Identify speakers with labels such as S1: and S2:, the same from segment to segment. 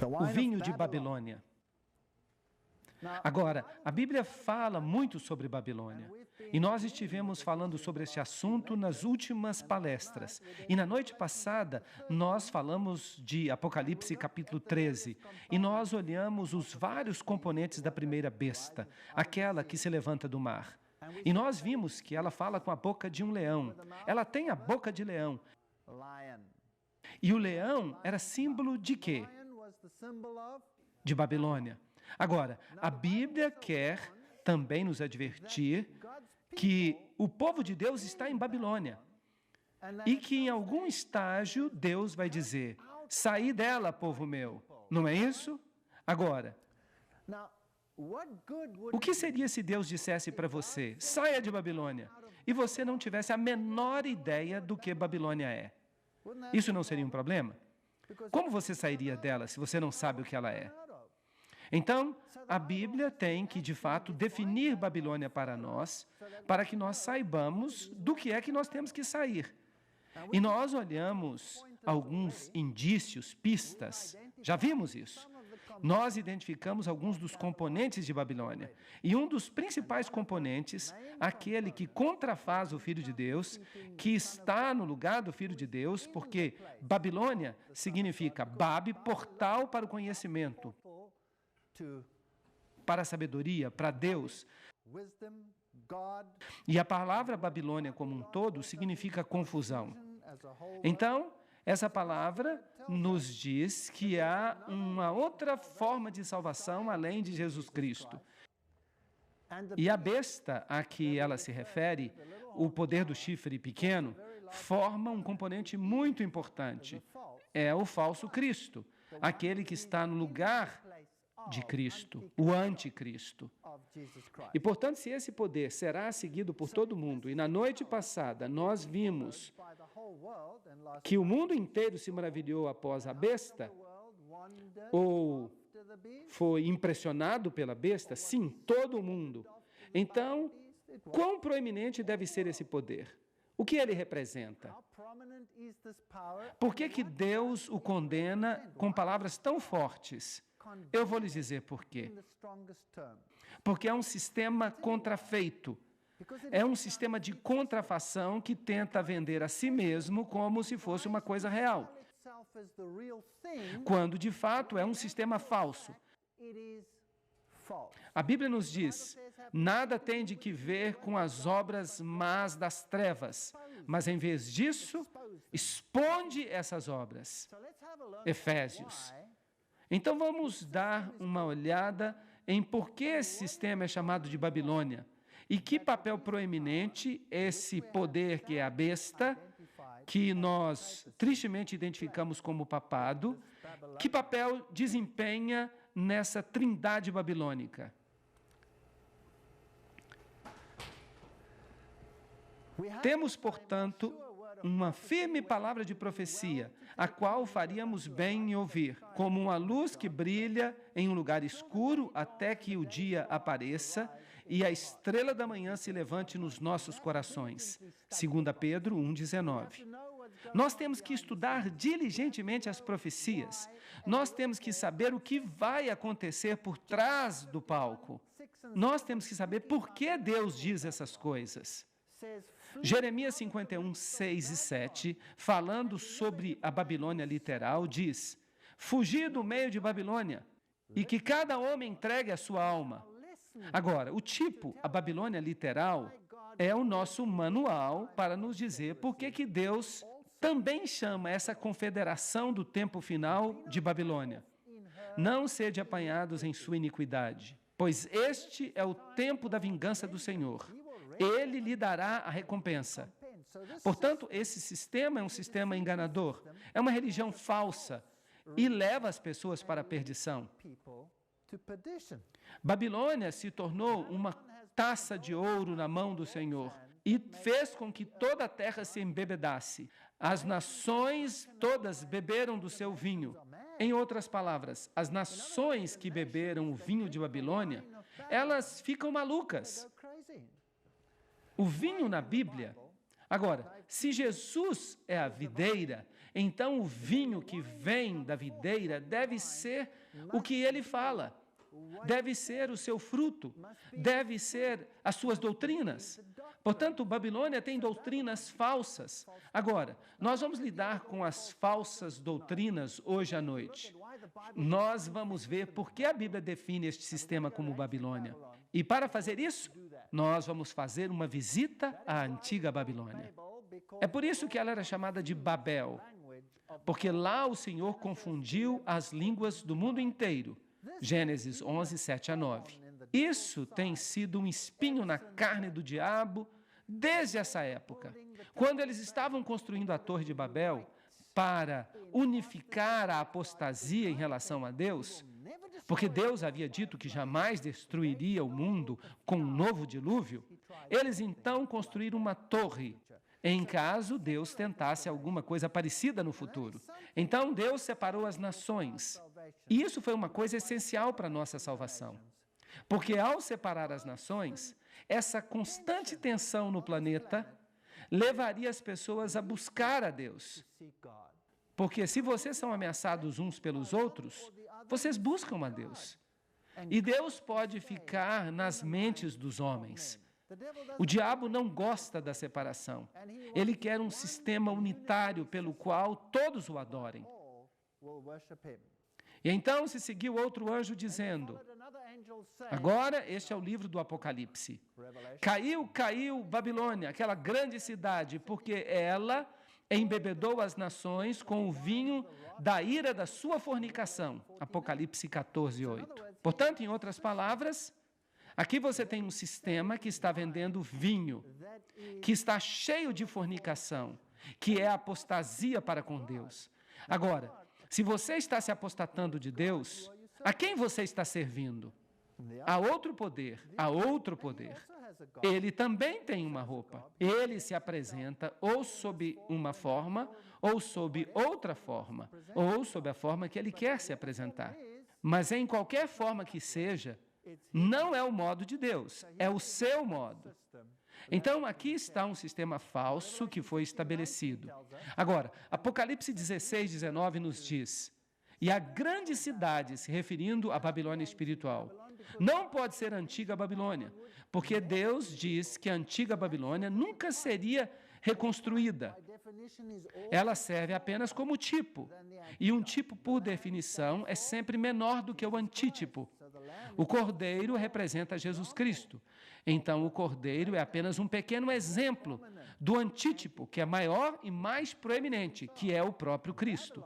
S1: o vinho de Babilônia. Agora, a Bíblia fala muito sobre Babilônia. E nós estivemos falando sobre esse assunto nas últimas palestras. E na noite passada, nós falamos de Apocalipse capítulo 13. E nós olhamos os vários componentes da primeira besta, aquela que se levanta do mar. E nós vimos que ela fala com a boca de um leão. Ela tem a boca de leão. E o leão era símbolo de quê? De Babilônia. Agora, a Bíblia quer também nos advertir que o povo de Deus está em Babilônia e que em algum estágio Deus vai dizer: saí dela, povo meu. Não é isso? Agora, o que seria se Deus dissesse para você: saia de Babilônia, e você não tivesse a menor ideia do que Babilônia é? Isso não seria um problema? Como você sairia dela se você não sabe o que ela é? Então, a Bíblia tem que, de fato, definir Babilônia para nós, para que nós saibamos do que é que nós temos que sair. E nós olhamos alguns indícios, pistas, já vimos isso. Nós identificamos alguns dos componentes de Babilônia. E um dos principais componentes, aquele que contrafaz o Filho de Deus, que está no lugar do Filho de Deus, porque Babilônia significa Babe, portal para o conhecimento, para a sabedoria, para Deus. E a palavra Babilônia como um todo significa confusão. Então, essa palavra nos diz que há uma outra forma de salvação além de Jesus Cristo. E a besta a que ela se refere, o poder do chifre pequeno, forma um componente muito importante. É o falso Cristo, aquele que está no lugar de Cristo, o anticristo. E, portanto, se esse poder será seguido por todo mundo, e na noite passada nós vimos que o mundo inteiro se maravilhou após a besta, ou foi impressionado pela besta, sim, todo mundo. Então, quão proeminente deve ser esse poder? O que ele representa? Por que Deus o condena com palavras tão fortes? Eu vou lhes dizer por quê. Porque é um sistema contrafeito. É um sistema de contrafação que tenta vender a si mesmo como se fosse uma coisa real, quando de fato é um sistema falso. A Bíblia nos diz: nada tem de que ver com as obras más das trevas, mas em vez disso, expõe essas obras. Efésios. Então vamos dar uma olhada em por que esse sistema é chamado de Babilônia e que papel proeminente esse poder que é a besta, que nós tristemente identificamos como papado, que papel desempenha nessa trindade babilônica. Temos, portanto, uma firme palavra de profecia, a qual faríamos bem em ouvir, como uma luz que brilha em um lugar escuro até que o dia apareça e a estrela da manhã se levante nos nossos corações. 2 Pedro 1,19. Nós temos que estudar diligentemente as profecias. Nós temos que saber o que vai acontecer por trás do palco. Nós temos que saber por que Deus diz essas coisas. Jeremias 51, 6 e 7, falando sobre a Babilônia literal, diz: fugir do meio de Babilônia, e que cada homem entregue a sua alma. Agora, o tipo, a Babilônia literal, é o nosso manual para nos dizer por que Deus também chama essa confederação do tempo final de Babilônia. Não sede apanhados em sua iniquidade, pois este é o tempo da vingança do Senhor. Ele lhe dará a recompensa. Portanto, esse sistema é um sistema enganador, é uma religião falsa e leva as pessoas para a perdição. Babilônia se tornou uma taça de ouro na mão do Senhor e fez com que toda a terra se embebedasse. As nações todas beberam do seu vinho. Em outras palavras, as nações que beberam o vinho de Babilônia, elas ficam malucas. O vinho na Bíblia. Agora, se Jesus é a videira então o vinho que vem da videira deve ser o que ele fala, deve ser o seu fruto, deve ser as suas doutrinas. Portanto, Babilônia tem doutrinas falsas. Agora, nós vamos lidar com as falsas doutrinas hoje à noite. Nós vamos ver por que a Bíblia define este sistema como Babilônia. E para fazer isso, nós vamos fazer uma visita à antiga Babilônia. É por isso que ela era chamada de Babel, porque lá o Senhor confundiu as línguas do mundo inteiro. Gênesis 11, 7 a 9. Isso tem sido um espinho na carne do diabo desde essa época. Quando eles estavam construindo a Torre de Babel para unificar a apostasia em relação a Deus, porque Deus havia dito que jamais destruiria o mundo com um novo dilúvio, eles então construíram uma torre, em caso Deus tentasse alguma coisa parecida no futuro. Então Deus separou as nações. E isso foi uma coisa essencial para a nossa salvação. Porque ao separar as nações, essa constante tensão no planeta levaria as pessoas a buscar a Deus. Porque se vocês são ameaçados uns pelos outros, vocês buscam a Deus. E Deus pode ficar nas mentes dos homens. O diabo não gosta da separação. Ele quer um sistema unitário pelo qual todos o adorem. E então se seguiu outro anjo dizendo, agora este é o livro do Apocalipse, caiu, caiu Babilônia, aquela grande cidade, porque ela embebedou as nações com o vinho da ira da sua fornicação. Apocalipse 14, 8. Portanto, em outras palavras, aqui você tem um sistema que está vendendo vinho, que está cheio de fornicação, que é apostasia para com Deus. Agora, se você está se apostatando de Deus, a quem você está servindo? A outro poder, a outro poder. Ele também tem uma roupa. Ele se apresenta ou sob uma forma, ou sob outra forma, ou sob a forma que ele quer se apresentar. Mas em qualquer forma que seja, não é o modo de Deus, é o seu modo. Então, aqui está um sistema falso que foi estabelecido. Agora, Apocalipse 16, 19 nos diz, e a grande cidade, se referindo à Babilônia espiritual, não pode ser a antiga Babilônia, porque Deus diz que a antiga Babilônia nunca seria reconstruída. Ela serve apenas como tipo, e um tipo, por definição, é sempre menor do que o antítipo. O cordeiro representa Jesus Cristo. Então, o cordeiro é apenas um pequeno exemplo do antítipo, que é maior e mais proeminente, que é o próprio Cristo.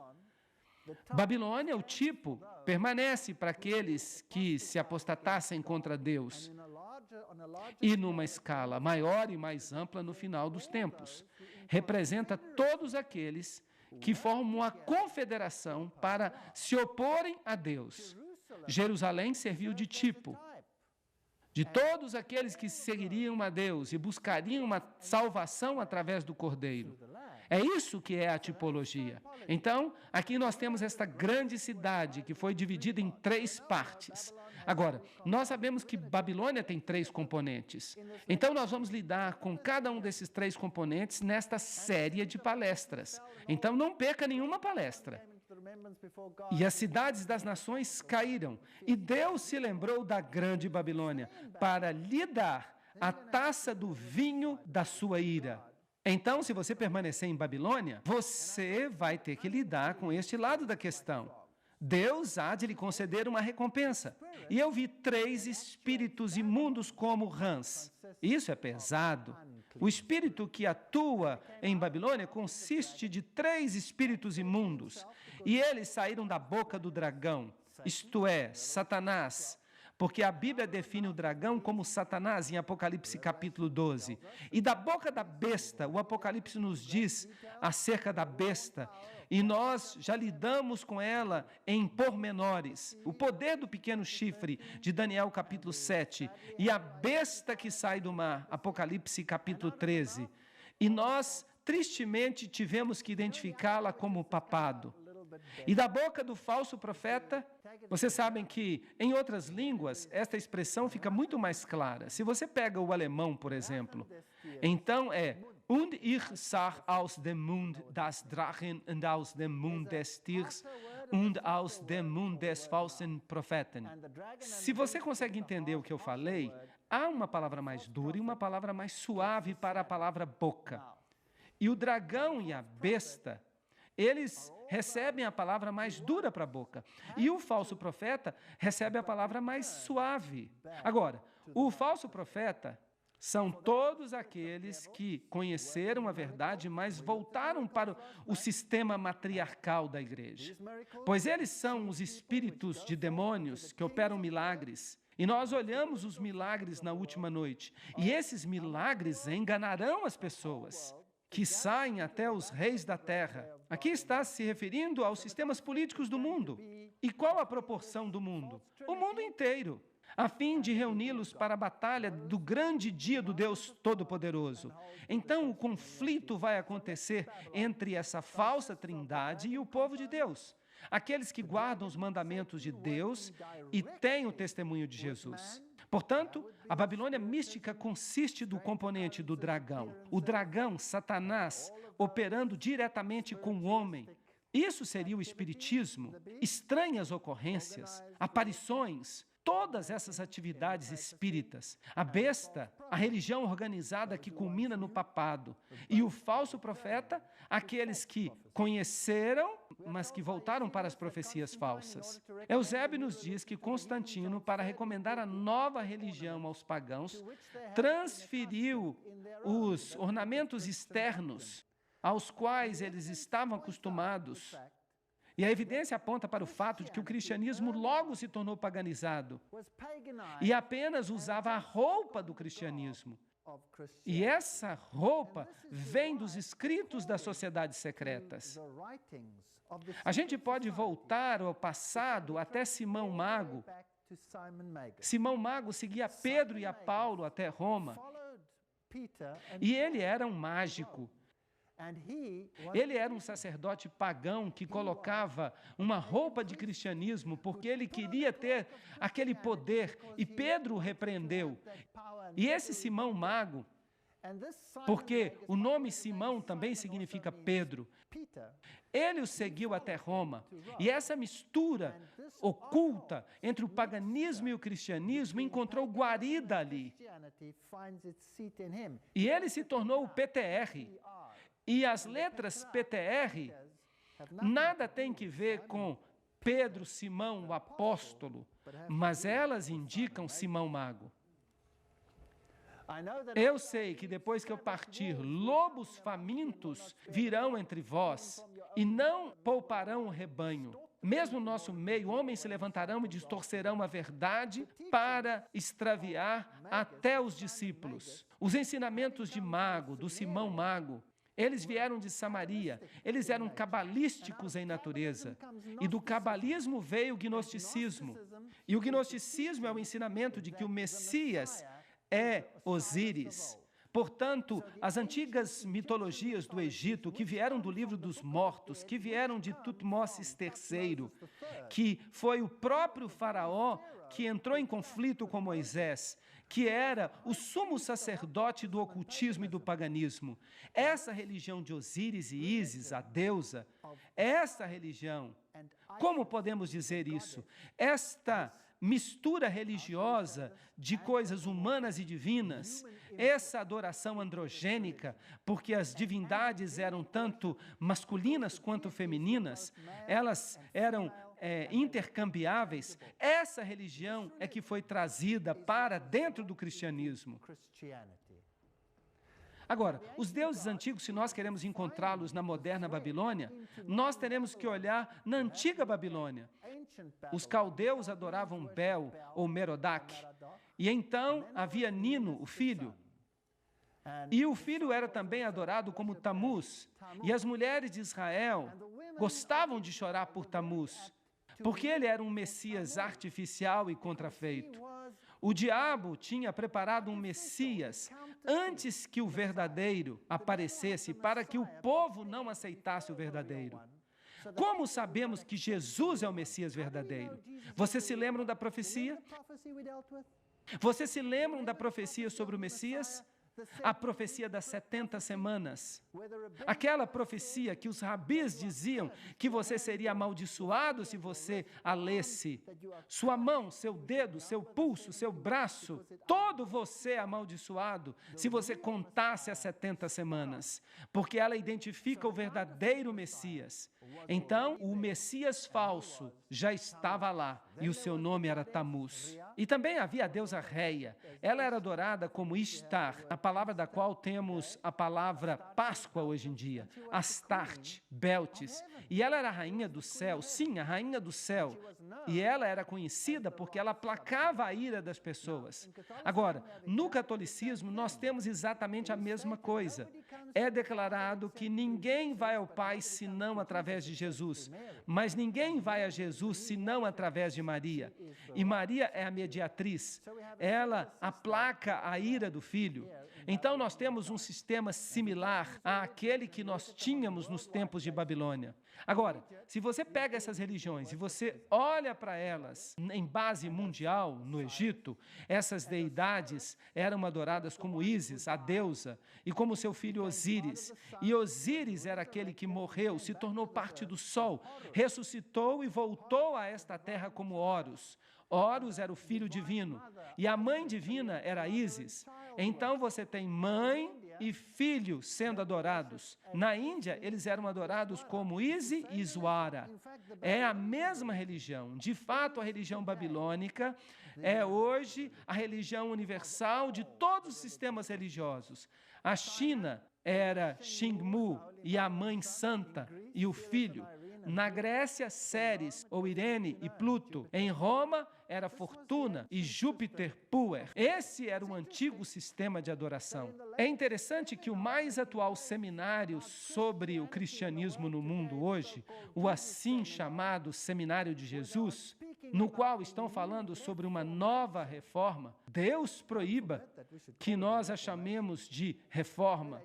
S1: Babilônia, o tipo, permanece para aqueles que se apostatassem contra Deus. E numa escala maior e mais ampla no final dos tempos. Representa todos aqueles que formam uma confederação para se oporem a Deus. Jerusalém serviu de tipo de todos aqueles que seguiriam a Deus e buscariam uma salvação através do Cordeiro. É isso que é a tipologia. Então, aqui nós temos esta grande cidade que foi dividida em 3 partes. Agora, nós sabemos que Babilônia tem 3 componentes. Então, nós vamos lidar com cada um desses 3 componentes nesta série de palestras. Então, não perca nenhuma palestra. E as cidades das nações caíram, e Deus se lembrou da grande Babilônia para lhe dar a taça do vinho da sua ira. Então, se você permanecer em Babilônia, você vai ter que lidar com este lado da questão. Deus há de lhe conceder uma recompensa. E eu vi 3 espíritos imundos como rãs. Isso é pesado. O espírito que atua em Babilônia consiste de 3 espíritos imundos. E eles saíram da boca do dragão, isto é, Satanás. Porque a Bíblia define o dragão como Satanás em Apocalipse capítulo 12. E da boca da besta, o Apocalipse nos diz acerca da besta, e nós já lidamos com ela em pormenores. O poder do pequeno chifre, de Daniel capítulo 7, e a besta que sai do mar, Apocalipse capítulo 13. E nós, tristemente, tivemos que identificá-la como papado. E da boca do falso profeta, vocês sabem que em outras línguas esta expressão fica muito mais clara. Se você pega o alemão, por exemplo, então é Und ich sah aus dem Mund das Drachen und aus dem Mund des Tiers und aus dem Mund des falschen Propheten. Se você consegue entender o que eu falei, há uma palavra mais dura e uma palavra mais suave para a palavra boca. E o dragão e a besta, eles recebem a palavra mais dura para a boca. E o falso profeta recebe a palavra mais suave. Agora, o falso profeta são todos aqueles que conheceram a verdade, mas voltaram para o sistema matriarcal da igreja. Pois eles são os espíritos de demônios que operam milagres. E nós olhamos os milagres na última noite. E esses milagres enganarão as pessoas, que saem até os reis da terra. Aqui está se referindo aos sistemas políticos do mundo. E qual a proporção do mundo? O mundo inteiro, a fim de reuni-los para a batalha do grande dia do Deus Todo-Poderoso. Então, o conflito vai acontecer entre essa falsa trindade e o povo de Deus, aqueles que guardam os mandamentos de Deus e têm o testemunho de Jesus. Portanto, a Babilônia mística consiste do componente do dragão. O dragão, Satanás, operando diretamente com o homem. Isso seria o espiritismo, estranhas ocorrências, aparições, todas essas atividades espíritas. A besta, a religião organizada que culmina no papado. E o falso profeta, aqueles que conheceram, mas que voltaram para as profecias falsas. Eusébio nos diz que Constantino, para recomendar a nova religião aos pagãos, transferiu os ornamentos externos aos quais eles estavam acostumados. E a evidência aponta para o fato de que o cristianismo logo se tornou paganizado e apenas usava a roupa do cristianismo. E essa roupa vem dos escritos das sociedades secretas. A gente pode voltar ao passado até Simão Mago. Simão Mago seguia Pedro e a Paulo até Roma. E ele era um mágico. Ele era um sacerdote pagão que colocava uma roupa de cristianismo porque ele queria ter aquele poder, e Pedro o repreendeu. E esse Simão Mago, porque o nome Simão também significa Pedro, ele o seguiu até Roma. E essa mistura oculta entre o paganismo e o cristianismo encontrou guarida ali. E ele se tornou o PTR. E as letras PTR nada tem que ver com Pedro, Simão, o apóstolo, mas elas indicam Simão Mago. Eu sei que depois que eu partir, lobos famintos virão entre vós e não pouparão o rebanho. Mesmo no nosso meio, homens se levantarão e distorcerão a verdade para extraviar até os discípulos. Os ensinamentos de Mago, do Simão Mago, eles vieram de Samaria, eles eram cabalísticos em natureza. E do cabalismo veio o gnosticismo. E o gnosticismo é o ensinamento de que o Messias é Osíris. Portanto, as antigas mitologias do Egito, que vieram do livro dos mortos, que vieram de Tutmoses III, que foi o próprio faraó que entrou em conflito com Moisés, que era o sumo sacerdote do ocultismo e do paganismo. Essa religião de Osíris e Ísis, a deusa, essa religião, como podemos dizer isso? Esta mistura religiosa de coisas humanas e divinas, essa adoração androgênica, porque as divindades eram tanto masculinas quanto femininas, elas eram intercambiáveis. Essa religião é que foi trazida para dentro do cristianismo. Agora, os deuses antigos, se nós queremos encontrá-los na moderna Babilônia, nós teremos que olhar na antiga Babilônia. Os caldeus adoravam Bel ou Merodach, e então havia Nino, o filho. E o filho era também adorado como Tamuz, e as mulheres de Israel gostavam de chorar por Tamuz, porque ele era um Messias artificial e contrafeito. O diabo tinha preparado um Messias antes que o verdadeiro aparecesse, para que o povo não aceitasse o verdadeiro. Como sabemos que Jesus é o Messias verdadeiro? Vocês se lembram da profecia? Vocês se lembram da profecia sobre o Messias? A profecia das 70 semanas. Aquela profecia que os rabis diziam que você seria amaldiçoado se você a lesse. Sua mão, seu dedo, seu pulso, seu braço, todo você é amaldiçoado se você contasse as 70 semanas. Porque ela identifica o verdadeiro Messias. Então, o Messias falso já estava lá e o seu nome era Tamuz. E também havia a deusa Reia. Ela era adorada como Ishtar, a palavra da qual temos a palavra Páscoa hoje em dia. Astarte, Beltis. E ela era a rainha do céu, sim, a rainha do céu. E ela era conhecida porque ela aplacava a ira das pessoas. Agora, no catolicismo, nós temos exatamente a mesma coisa. É declarado que ninguém vai ao Pai senão através de Jesus, mas ninguém vai a Jesus senão através de Maria. E Maria é a mediatriz. Ela aplaca a ira do Filho. Então, nós temos um sistema similar àquele que nós tínhamos nos tempos de Babilônia. Agora, se você pega essas religiões e você olha para elas em base mundial, no Egito, essas deidades eram adoradas como Ísis, a deusa, e como seu filho Osíris. E Osíris era aquele que morreu, se tornou parte do sol, ressuscitou e voltou a esta terra como Horus. Horus era o filho divino e a mãe divina era Ísis. Então você tem mãe e filho sendo adorados. Na Índia, eles eram adorados como Isi e Iswara. É a mesma religião. De fato, a religião babilônica é hoje a religião universal de todos os sistemas religiosos. A China era Xingmu e a mãe santa e o filho. Na Grécia, Ceres, ou Irene e Pluto. Em Roma, era Fortuna e Júpiter Puer. Esse era o antigo sistema de adoração. É interessante que o mais atual seminário sobre o cristianismo no mundo hoje, o assim chamado Seminário de Jesus, no qual estão falando sobre uma nova reforma, Deus proíba que nós a chamemos de reforma.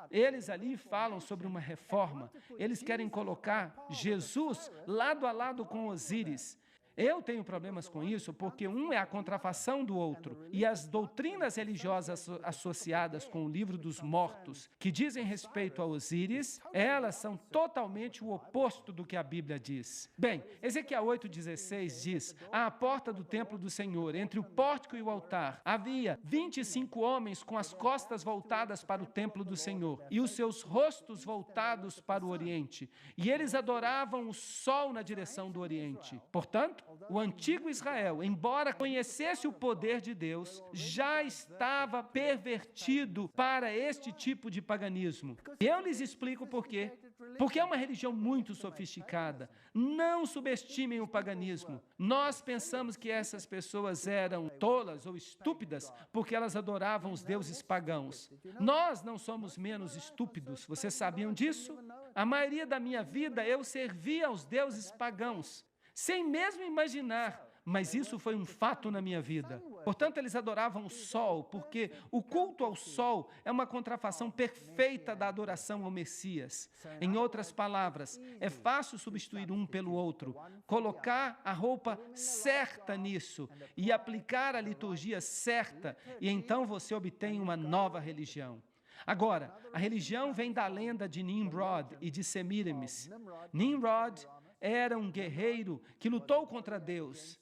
S1: Eles ali falam sobre uma reforma. Eles querem colocar Jesus lado a lado com Osíris. Eu tenho problemas com isso porque um é a contrafação do outro. E as doutrinas religiosas associadas com o livro dos mortos, que dizem respeito a Osíris, elas são totalmente o oposto do que a Bíblia diz. Bem, Ezequiel 8,16 diz: à porta do templo do Senhor, entre o pórtico e o altar, havia 25 homens com as costas voltadas para o templo do Senhor e os seus rostos voltados para o oriente. E eles adoravam o sol na direção do oriente. Portanto, o antigo Israel, embora conhecesse o poder de Deus, já estava pervertido para este tipo de paganismo. Eu lhes explico por quê. Porque é uma religião muito sofisticada. Não subestimem o paganismo. Nós pensamos que essas pessoas eram tolas ou estúpidas porque elas adoravam os deuses pagãos. Nós não somos menos estúpidos. Vocês sabiam disso? A maioria da minha vida eu servia aos deuses pagãos, sem mesmo imaginar, mas isso foi um fato na minha vida. Portanto, eles adoravam o sol, porque o culto ao sol é uma contrafação perfeita da adoração ao Messias. Em outras palavras, é fácil substituir um pelo outro, colocar a roupa certa nisso e aplicar a liturgia certa, e então você obtém uma nova religião. Agora, a religião vem da lenda de Nimrod e de Semíramis. Nimrod era um guerreiro que lutou contra Deus.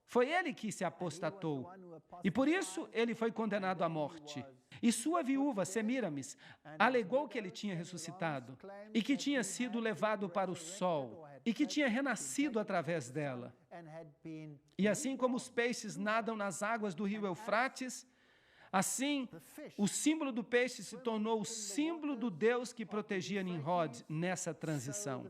S1: Foi ele que se apostatou. E por isso ele foi condenado à morte. E sua viúva, Semíramis, alegou que ele tinha ressuscitado e que tinha sido levado para o sol e que tinha renascido através dela. E assim como os peixes nadam nas águas do rio Eufrates, assim, o símbolo do peixe se tornou o símbolo do Deus que protegia Nimrod nessa transição.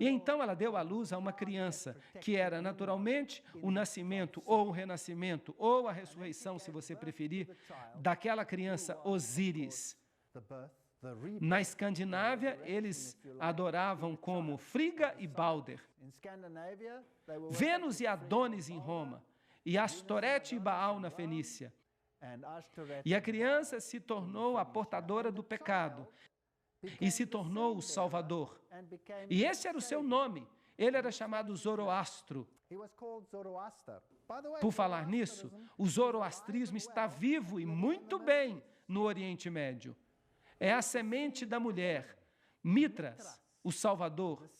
S1: E então ela deu à luz a uma criança, que era naturalmente o nascimento, ou o renascimento, ou a ressurreição, se você preferir, daquela criança Osíris. Na Escandinávia, eles adoravam como Frigga e Balder, Vênus e Adonis em Roma, e Astorete e Baal na Fenícia. E a criança se tornou a portadora do pecado. e se tornou o Salvador. E esse era o seu nome. Ele era chamado Zoroastro. Por falar nisso, o zoroastrismo está vivo e muito bem no Oriente Médio. É a semente da mulher, Mitras, o Salvador.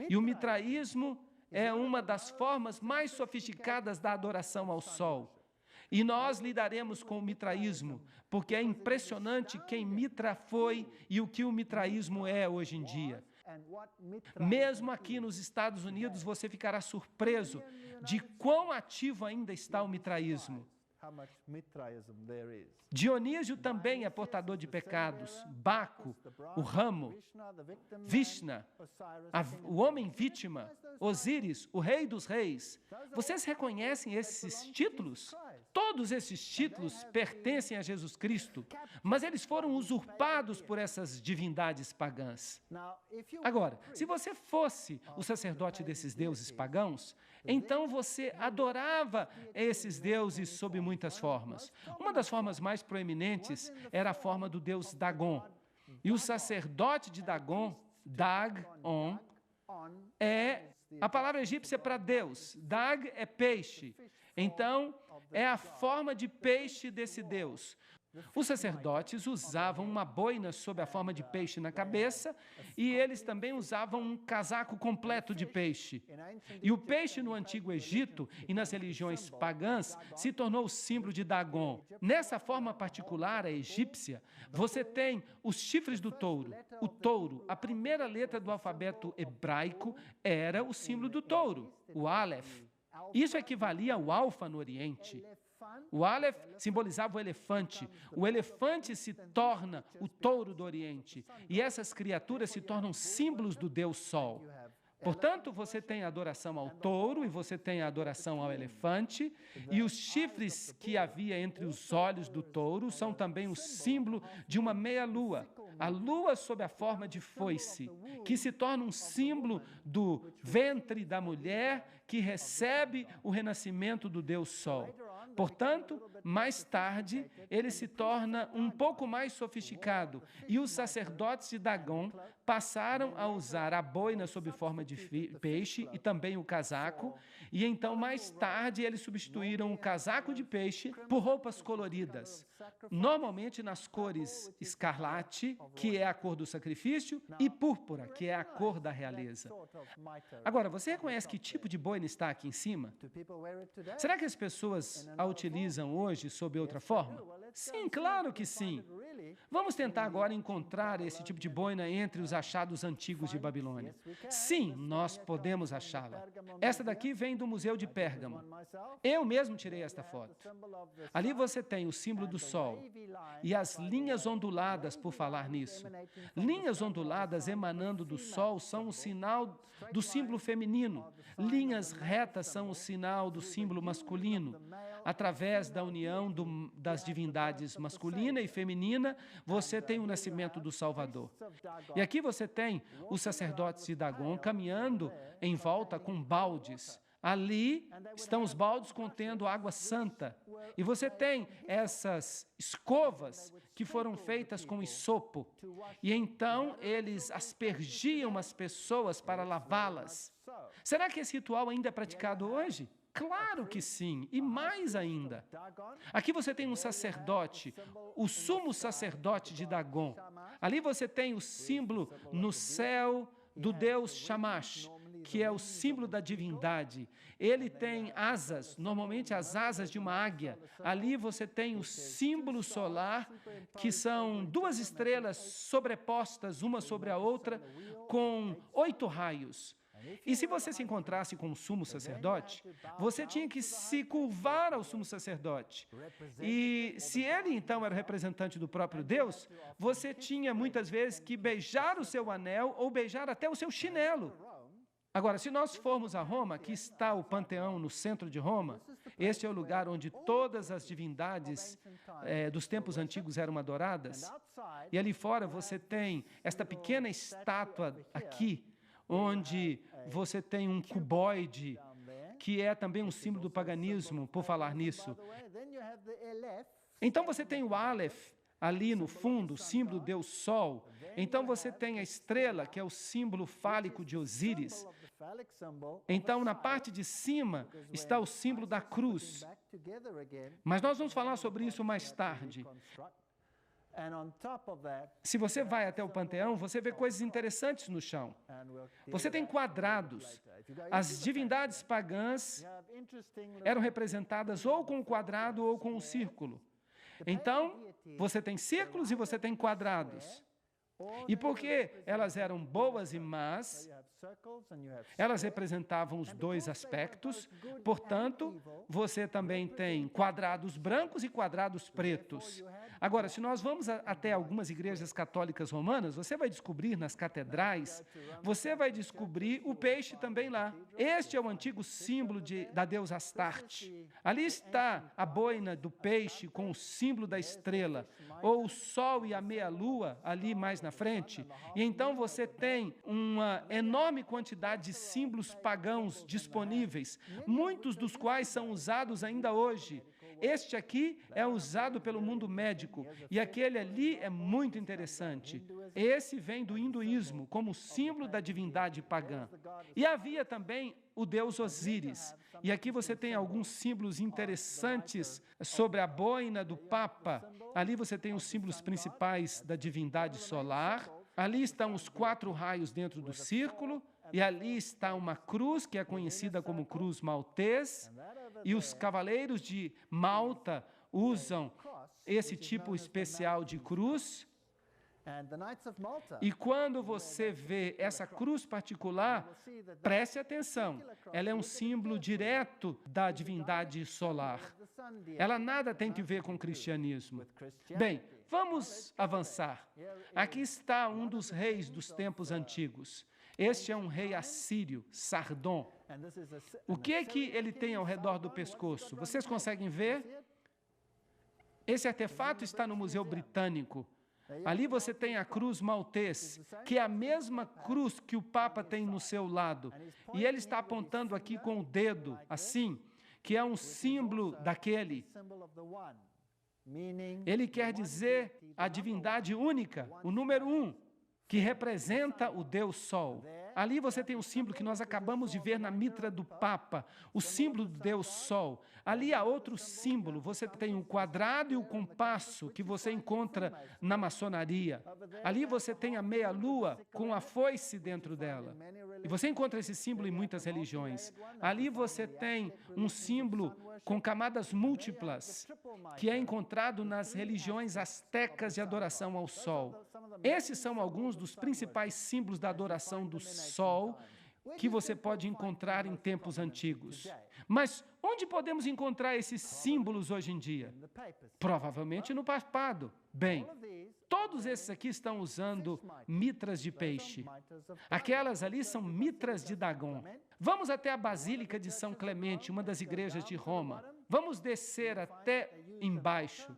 S1: E o mitraísmo é uma das formas mais sofisticadas da adoração ao sol. E nós lidaremos com o mitraísmo, porque é impressionante quem Mitra foi e o que o mitraísmo é hoje em dia. Mesmo aqui nos Estados Unidos, você ficará surpreso de quão ativo ainda está o mitraísmo. Dionísio também é portador de pecados, Baco, o ramo, Vishna, o homem vítima, Osíris, o rei dos reis. Vocês reconhecem esses títulos? Todos esses títulos pertencem a Jesus Cristo, mas eles foram usurpados por essas divindades pagãs. Agora, se você fosse o sacerdote desses deuses pagãos, então você adorava esses deuses sob muitas formas. Uma das formas mais proeminentes era a forma do deus Dagon. E o sacerdote de Dagon, Dagon, é a palavra egípcia para Deus. Dag é peixe. Então, é a forma de peixe desse Deus. Os sacerdotes usavam uma boina sob a forma de peixe na cabeça e eles também usavam um casaco completo de peixe. E o peixe no Antigo Egito e nas religiões pagãs se tornou o símbolo de Dagon. Nessa forma particular, a egípcia, você tem os chifres do touro. O touro, a primeira letra do alfabeto hebraico, era o símbolo do touro, o Aleph. Isso equivalia ao alfa no Oriente. O Aleph simbolizava o elefante. O elefante se torna o touro do Oriente. E essas criaturas se tornam símbolos do Deus Sol. Portanto, você tem a adoração ao touro e você tem a adoração ao elefante, e os chifres que havia entre os olhos do touro são também o símbolo de uma meia-lua, a lua sob a forma de foice, que se torna um símbolo do ventre da mulher que recebe o renascimento do Deus Sol. Portanto, mais tarde, ele se torna um pouco mais sofisticado, e os sacerdotes de Dagon passaram a usar a boina sob forma de peixe e também o casaco, e então, mais tarde, eles substituíram o casaco de peixe por roupas coloridas, normalmente nas cores escarlate, que é a cor do sacrifício, e púrpura, que é a cor da realeza. Agora, você reconhece que tipo de boina está aqui em cima? Será que as pessoas a utilizam hoje sob outra forma? Sim, claro que sim. Vamos tentar agora encontrar esse tipo de boina entre os achados antigos de Babilônia. Sim, nós podemos achá-la. Essa daqui vem do Museu de Pérgamo. Eu mesmo tirei esta foto. Ali você tem o símbolo do sol e as linhas onduladas, por falar nisso. Linhas onduladas emanando do sol são o sinal do símbolo feminino. Linhas retas são o sinal do símbolo masculino. Através da união das divindades masculina e feminina, você tem o nascimento do Salvador. E aqui você tem os sacerdotes de Dagon caminhando em volta com baldes. Ali estão os baldes contendo água santa. E você tem essas escovas que foram feitas com isopo. E então eles aspergiam as pessoas para lavá-las. Será que esse ritual ainda é praticado hoje? Claro que sim, e mais ainda. Aqui você tem um sacerdote, o sumo sacerdote de Dagon. Ali você tem o símbolo no céu do deus Shamash, que é o símbolo da divindade. Ele tem asas, normalmente as asas de uma águia. Ali você tem o símbolo solar, que são duas estrelas sobrepostas uma sobre a outra, com 8 raios. E se você se encontrasse com o sumo sacerdote, você tinha que se curvar ao sumo sacerdote. E se ele, então, era o representante do próprio Deus, você tinha, muitas vezes, que beijar o seu anel ou beijar até o seu chinelo. Agora, se nós formos a Roma, aqui está o Panteão no centro de Roma, este é o lugar onde todas as divindades dos tempos antigos eram adoradas, e ali fora você tem esta pequena estátua aqui, onde você tem um cuboide, que é também um símbolo do paganismo, por falar nisso. Então você tem o Aleph ali no fundo, o símbolo do Deus Sol. Então você tem a estrela, que é o símbolo fálico de Osíris. Então, na parte de cima está o símbolo da cruz. Mas nós vamos falar sobre isso mais tarde. Se você vai até o Panteão, você vê coisas interessantes no chão. Você tem quadrados. As divindades pagãs eram representadas ou com o quadrado ou com o círculo. Então, você tem círculos e você tem quadrados. E porque elas eram boas e más, elas representavam os dois aspectos, portanto, você também tem quadrados brancos e quadrados pretos. Agora, se nós vamos até algumas igrejas católicas romanas, você vai descobrir nas catedrais, você vai descobrir o peixe também lá. Este é o antigo símbolo da deusa Astarte. Ali está a boina do peixe com o símbolo da estrela, ou o sol e a meia-lua ali mais na frente. E então você tem uma enorme quantidade de símbolos pagãos disponíveis, muitos dos quais são usados ainda hoje. Este aqui é usado pelo mundo médico e aquele ali é muito interessante. Esse vem do hinduísmo como símbolo da divindade pagã. E havia também o deus Osíris. E aqui você tem alguns símbolos interessantes sobre a boina do Papa. Ali você tem os símbolos principais da divindade solar. Ali estão os 4 raios dentro do círculo. E ali está uma cruz, que é conhecida como cruz maltês, e os cavaleiros de Malta usam esse tipo especial de cruz. E quando você vê essa cruz particular, preste atenção, ela é um símbolo direto da divindade solar. Ela nada tem que ver com o cristianismo. Bem, vamos avançar. Aqui está um dos reis dos tempos antigos. Este é um rei assírio, Sardom. O que é que ele tem ao redor do pescoço? Vocês conseguem ver? Esse artefato está no Museu Britânico. Ali você tem a cruz maltês, que é a mesma cruz que o Papa tem no seu lado. E ele está apontando aqui com o dedo, assim, que é um símbolo daquele. Ele quer dizer a divindade única, o número 1. Que representa o Deus Sol. Ali você tem o símbolo que nós acabamos de ver na mitra do Papa, o símbolo do Deus Sol. Ali há outro símbolo, você tem o quadrado e o compasso que você encontra na maçonaria. Ali você tem a meia-lua com a foice dentro dela. E você encontra esse símbolo em muitas religiões. Ali você tem um símbolo com camadas múltiplas, que é encontrado nas religiões astecas de adoração ao Sol. Esses são alguns dos principais símbolos da adoração do Sol que você pode encontrar em tempos antigos. Mas onde podemos encontrar esses símbolos hoje em dia? Provavelmente no papado. Bem, todos esses aqui estão usando mitras de peixe. Aquelas ali são mitras de Dagon. Vamos até a Basílica de São Clemente, uma das igrejas de Roma. Vamos descer até embaixo.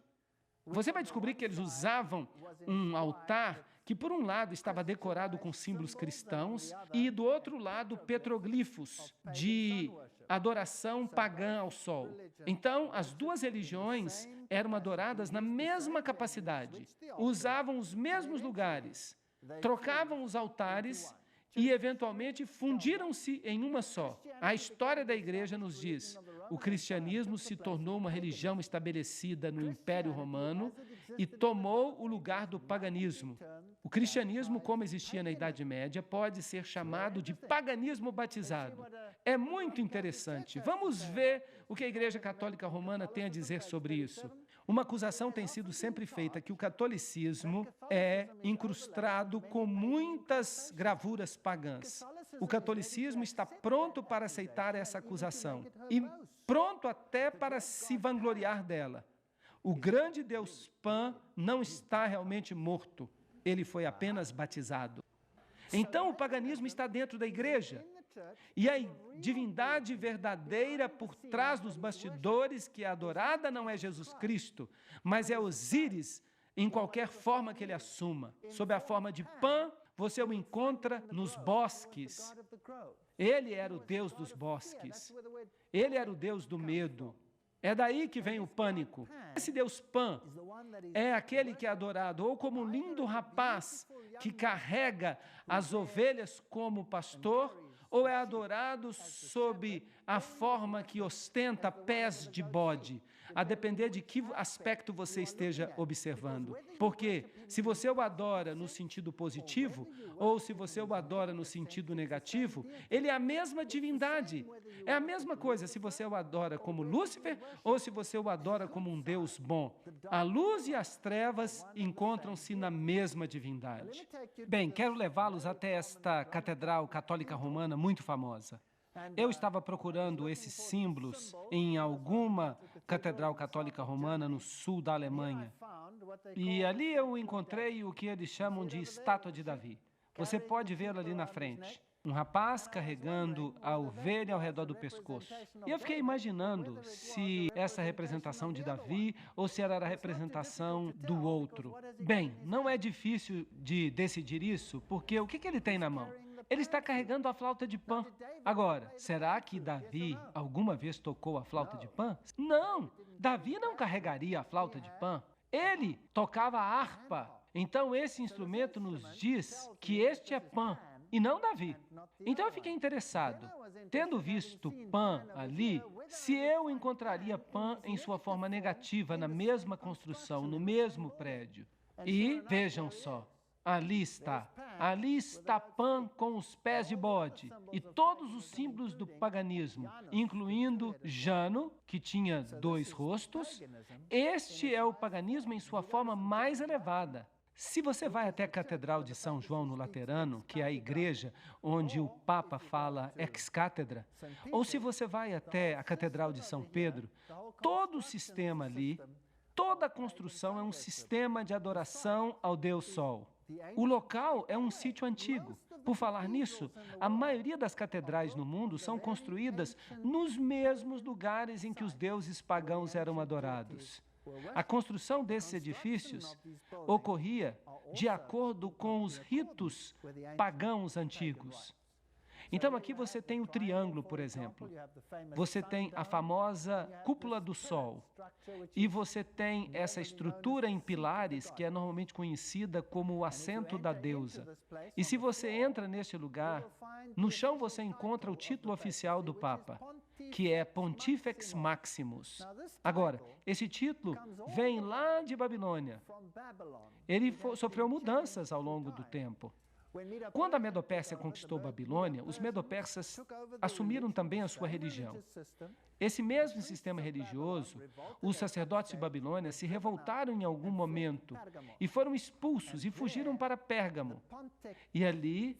S1: Você vai descobrir que eles usavam um altar que, por um lado, estava decorado com símbolos cristãos e, do outro lado, petroglifos de adoração pagã ao sol. Então, as duas religiões eram adoradas na mesma capacidade, usavam os mesmos lugares, trocavam os altares e, eventualmente, fundiram-se em uma só. A história da igreja nos diz: o cristianismo se tornou uma religião estabelecida no Império Romano e tomou o lugar do paganismo. O cristianismo, como existia na Idade Média, pode ser chamado de paganismo batizado. É muito interessante. Vamos ver o que a Igreja Católica Romana tem a dizer sobre isso. Uma acusação tem sido sempre feita que o catolicismo é incrustado com muitas gravuras pagãs. O catolicismo está pronto para aceitar essa acusação e pronto até para se vangloriar dela. O grande Deus Pan não está realmente morto, ele foi apenas batizado. Então o paganismo está dentro da igreja. E a divindade verdadeira por trás dos bastidores que é adorada não é Jesus Cristo, mas é Osíris, em qualquer forma que ele assuma. Sob a forma de Pan, você o encontra nos bosques. Ele era o Deus dos bosques. Ele era o Deus do medo. É daí que vem o pânico. Esse Deus Pan é aquele que é adorado ou como um lindo rapaz que carrega as ovelhas como pastor, ou é adorado sob a forma que ostenta pés de bode, a depender de que aspecto você esteja observando. Porque se você o adora no sentido positivo, ou se você o adora no sentido negativo, ele é a mesma divindade. É a mesma coisa se você o adora como Lúcifer, ou se você o adora como um Deus bom. A luz e as trevas encontram-se na mesma divindade. Bem, quero levá-los até esta catedral católica romana muito famosa. Eu estava procurando esses símbolos em alguma catedral católica romana no sul da Alemanha. E ali eu encontrei o que eles chamam de estátua de Davi. Você pode vê-la ali na frente. Um rapaz carregando a ovelha ao redor do pescoço. E eu fiquei imaginando se essa representação de Davi ou se era a representação do outro. Bem, não é difícil de decidir isso, porque o que ele tem na mão? Ele está carregando a flauta de Pan. Agora, será que Davi alguma vez tocou a flauta de Pan? Não! Davi não carregaria a flauta de Pan. Ele tocava a harpa. Então, esse instrumento nos diz que este é Pan e não Davi. Então eu fiquei interessado, tendo visto Pan ali, se eu encontraria Pan em sua forma negativa, na mesma construção, no mesmo prédio. E vejam só, ali está Pan com os pés de bode e todos os símbolos do paganismo, incluindo Jano, que tinha 2 rostos. Este é o paganismo em sua forma mais elevada. Se você vai até a Catedral de São João no Laterano, que é a igreja onde o Papa fala ex-cátedra, ou se você vai até a Catedral de São Pedro, todo o sistema ali, toda a construção é um sistema de adoração ao Deus Sol. O local é um sítio antigo. Por falar nisso, a maioria das catedrais no mundo são construídas nos mesmos lugares em que os deuses pagãos eram adorados. A construção desses edifícios ocorria de acordo com os ritos pagãos antigos. Então, aqui você tem o triângulo, por exemplo. Você tem a famosa cúpula do Sol. E você tem essa estrutura em pilares que é normalmente conhecida como o assento da deusa. E se você entra neste lugar, no chão você encontra o título oficial do Papa, que é Pontifex Maximus. Agora, esse título vem lá de Babilônia. Ele sofreu mudanças ao longo do tempo. Quando a Medo-Pérsia conquistou Babilônia, os Medo-Persas assumiram também a sua religião. Esse mesmo sistema religioso, os sacerdotes de Babilônia se revoltaram em algum momento e foram expulsos e fugiram para Pérgamo. E ali,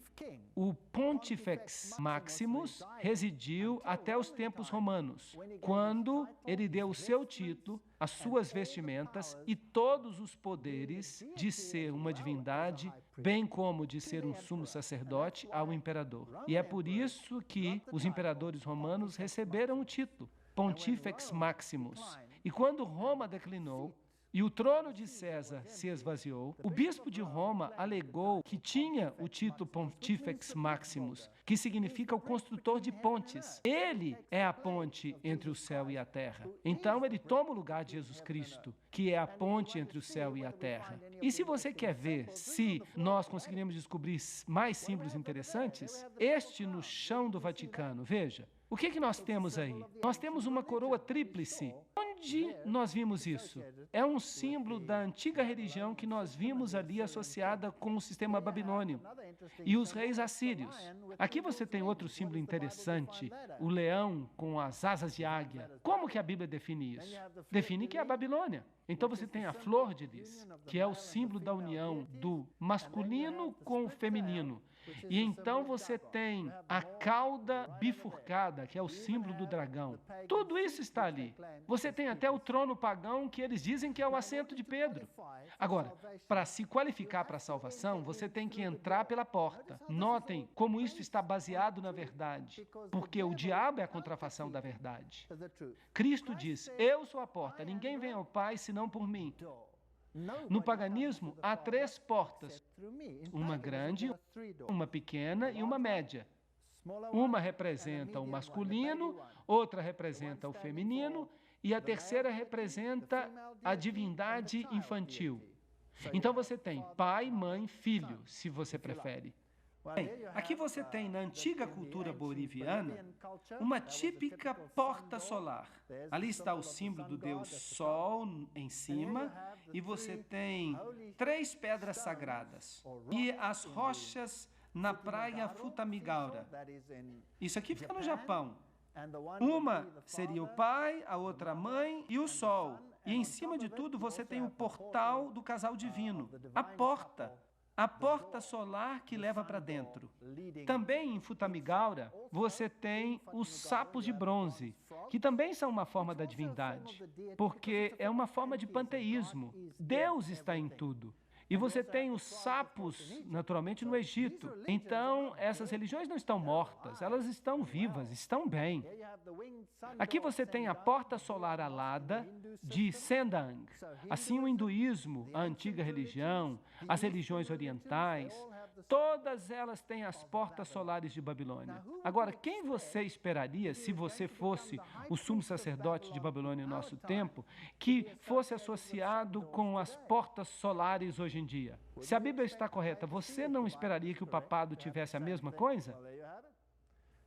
S1: o Pontifex Maximus residiu até os tempos romanos, quando ele deu o seu título, as suas vestimentas e todos os poderes de ser uma divindade, bem como de ser um sumo sacerdote ao imperador. E é por isso que os imperadores romanos receberam o título Pontifex Maximus. E quando Roma declinou e o trono de César se esvaziou, o bispo de Roma alegou que tinha o título Pontifex Maximus, que significa o construtor de pontes. Ele é a ponte entre o céu e a terra. Então ele toma o lugar de Jesus Cristo, que é a ponte entre o céu e a terra. E se você quer ver se nós conseguiremos descobrir mais símbolos interessantes, este no chão do Vaticano, veja. O que nós temos aí? Nós temos uma coroa tríplice. Onde nós vimos isso? É um símbolo da antiga religião que nós vimos ali associada com o sistema babilônio e os reis assírios. Aqui você tem outro símbolo interessante, o leão com as asas de águia. Como que a Bíblia define isso? Define que é a Babilônia. Então você tem a flor de lis, que é o símbolo da união do masculino com o feminino. E então você tem a cauda bifurcada, que é o símbolo do dragão. Tudo isso está ali. Você tem até o trono pagão, que eles dizem que é o assento de Pedro. Agora, para se qualificar para a salvação, você tem que entrar pela porta. Notem como isso está baseado na verdade, porque o diabo é a contrafação da verdade. Cristo diz, eu sou a porta, ninguém vem ao Pai senão por mim. No paganismo, há 3 portas, uma grande, uma pequena e uma média. Uma representa o masculino, outra representa o feminino e a terceira representa a divindade infantil. Então você tem pai, mãe, filho, se você prefere. Bem, aqui você tem, na antiga cultura boliviana, uma típica porta solar. Ali está o símbolo do deus Sol em cima, e você tem 3 pedras sagradas e as rochas na praia Futamigaura. Isso aqui fica no Japão. Uma seria o pai, a outra a mãe e o sol. E em cima de tudo você tem o portal do casal divino, a porta solar que leva para dentro. Também em Futamigaura, você tem os sapos de bronze, que também são uma forma da divindade, porque é uma forma de panteísmo. Deus está em tudo. E você tem os sapos, naturalmente, no Egito. Então, essas religiões não estão mortas, elas estão vivas, estão bem. Aqui você tem a porta solar alada de Sendang. Assim, o hinduísmo, a antiga religião, as religiões orientais, todas elas têm as portas solares de Babilônia. Agora, quem você esperaria, se você fosse o sumo sacerdote de Babilônia no nosso tempo, que fosse associado com as portas solares hoje em dia? Se a Bíblia está correta, você não esperaria que o papado tivesse a mesma coisa?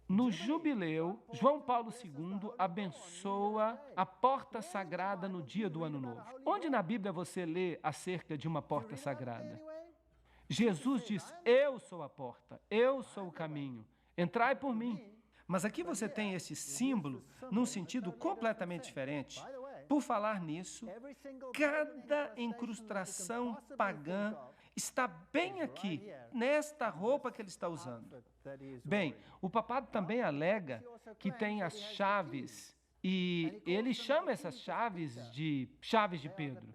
S1: No jubileu, João Paulo II abençoa a porta sagrada no dia do Ano Novo. Onde na Bíblia você lê acerca de uma porta sagrada? Jesus diz, eu sou a porta, eu sou o caminho, entrai por mim. Mas aqui você tem esse símbolo num sentido completamente diferente. Por falar nisso, cada incrustação pagã está bem aqui, nesta roupa que ele está usando. Bem, o papado também alega que tem as chaves, e ele chama essas chaves de Pedro.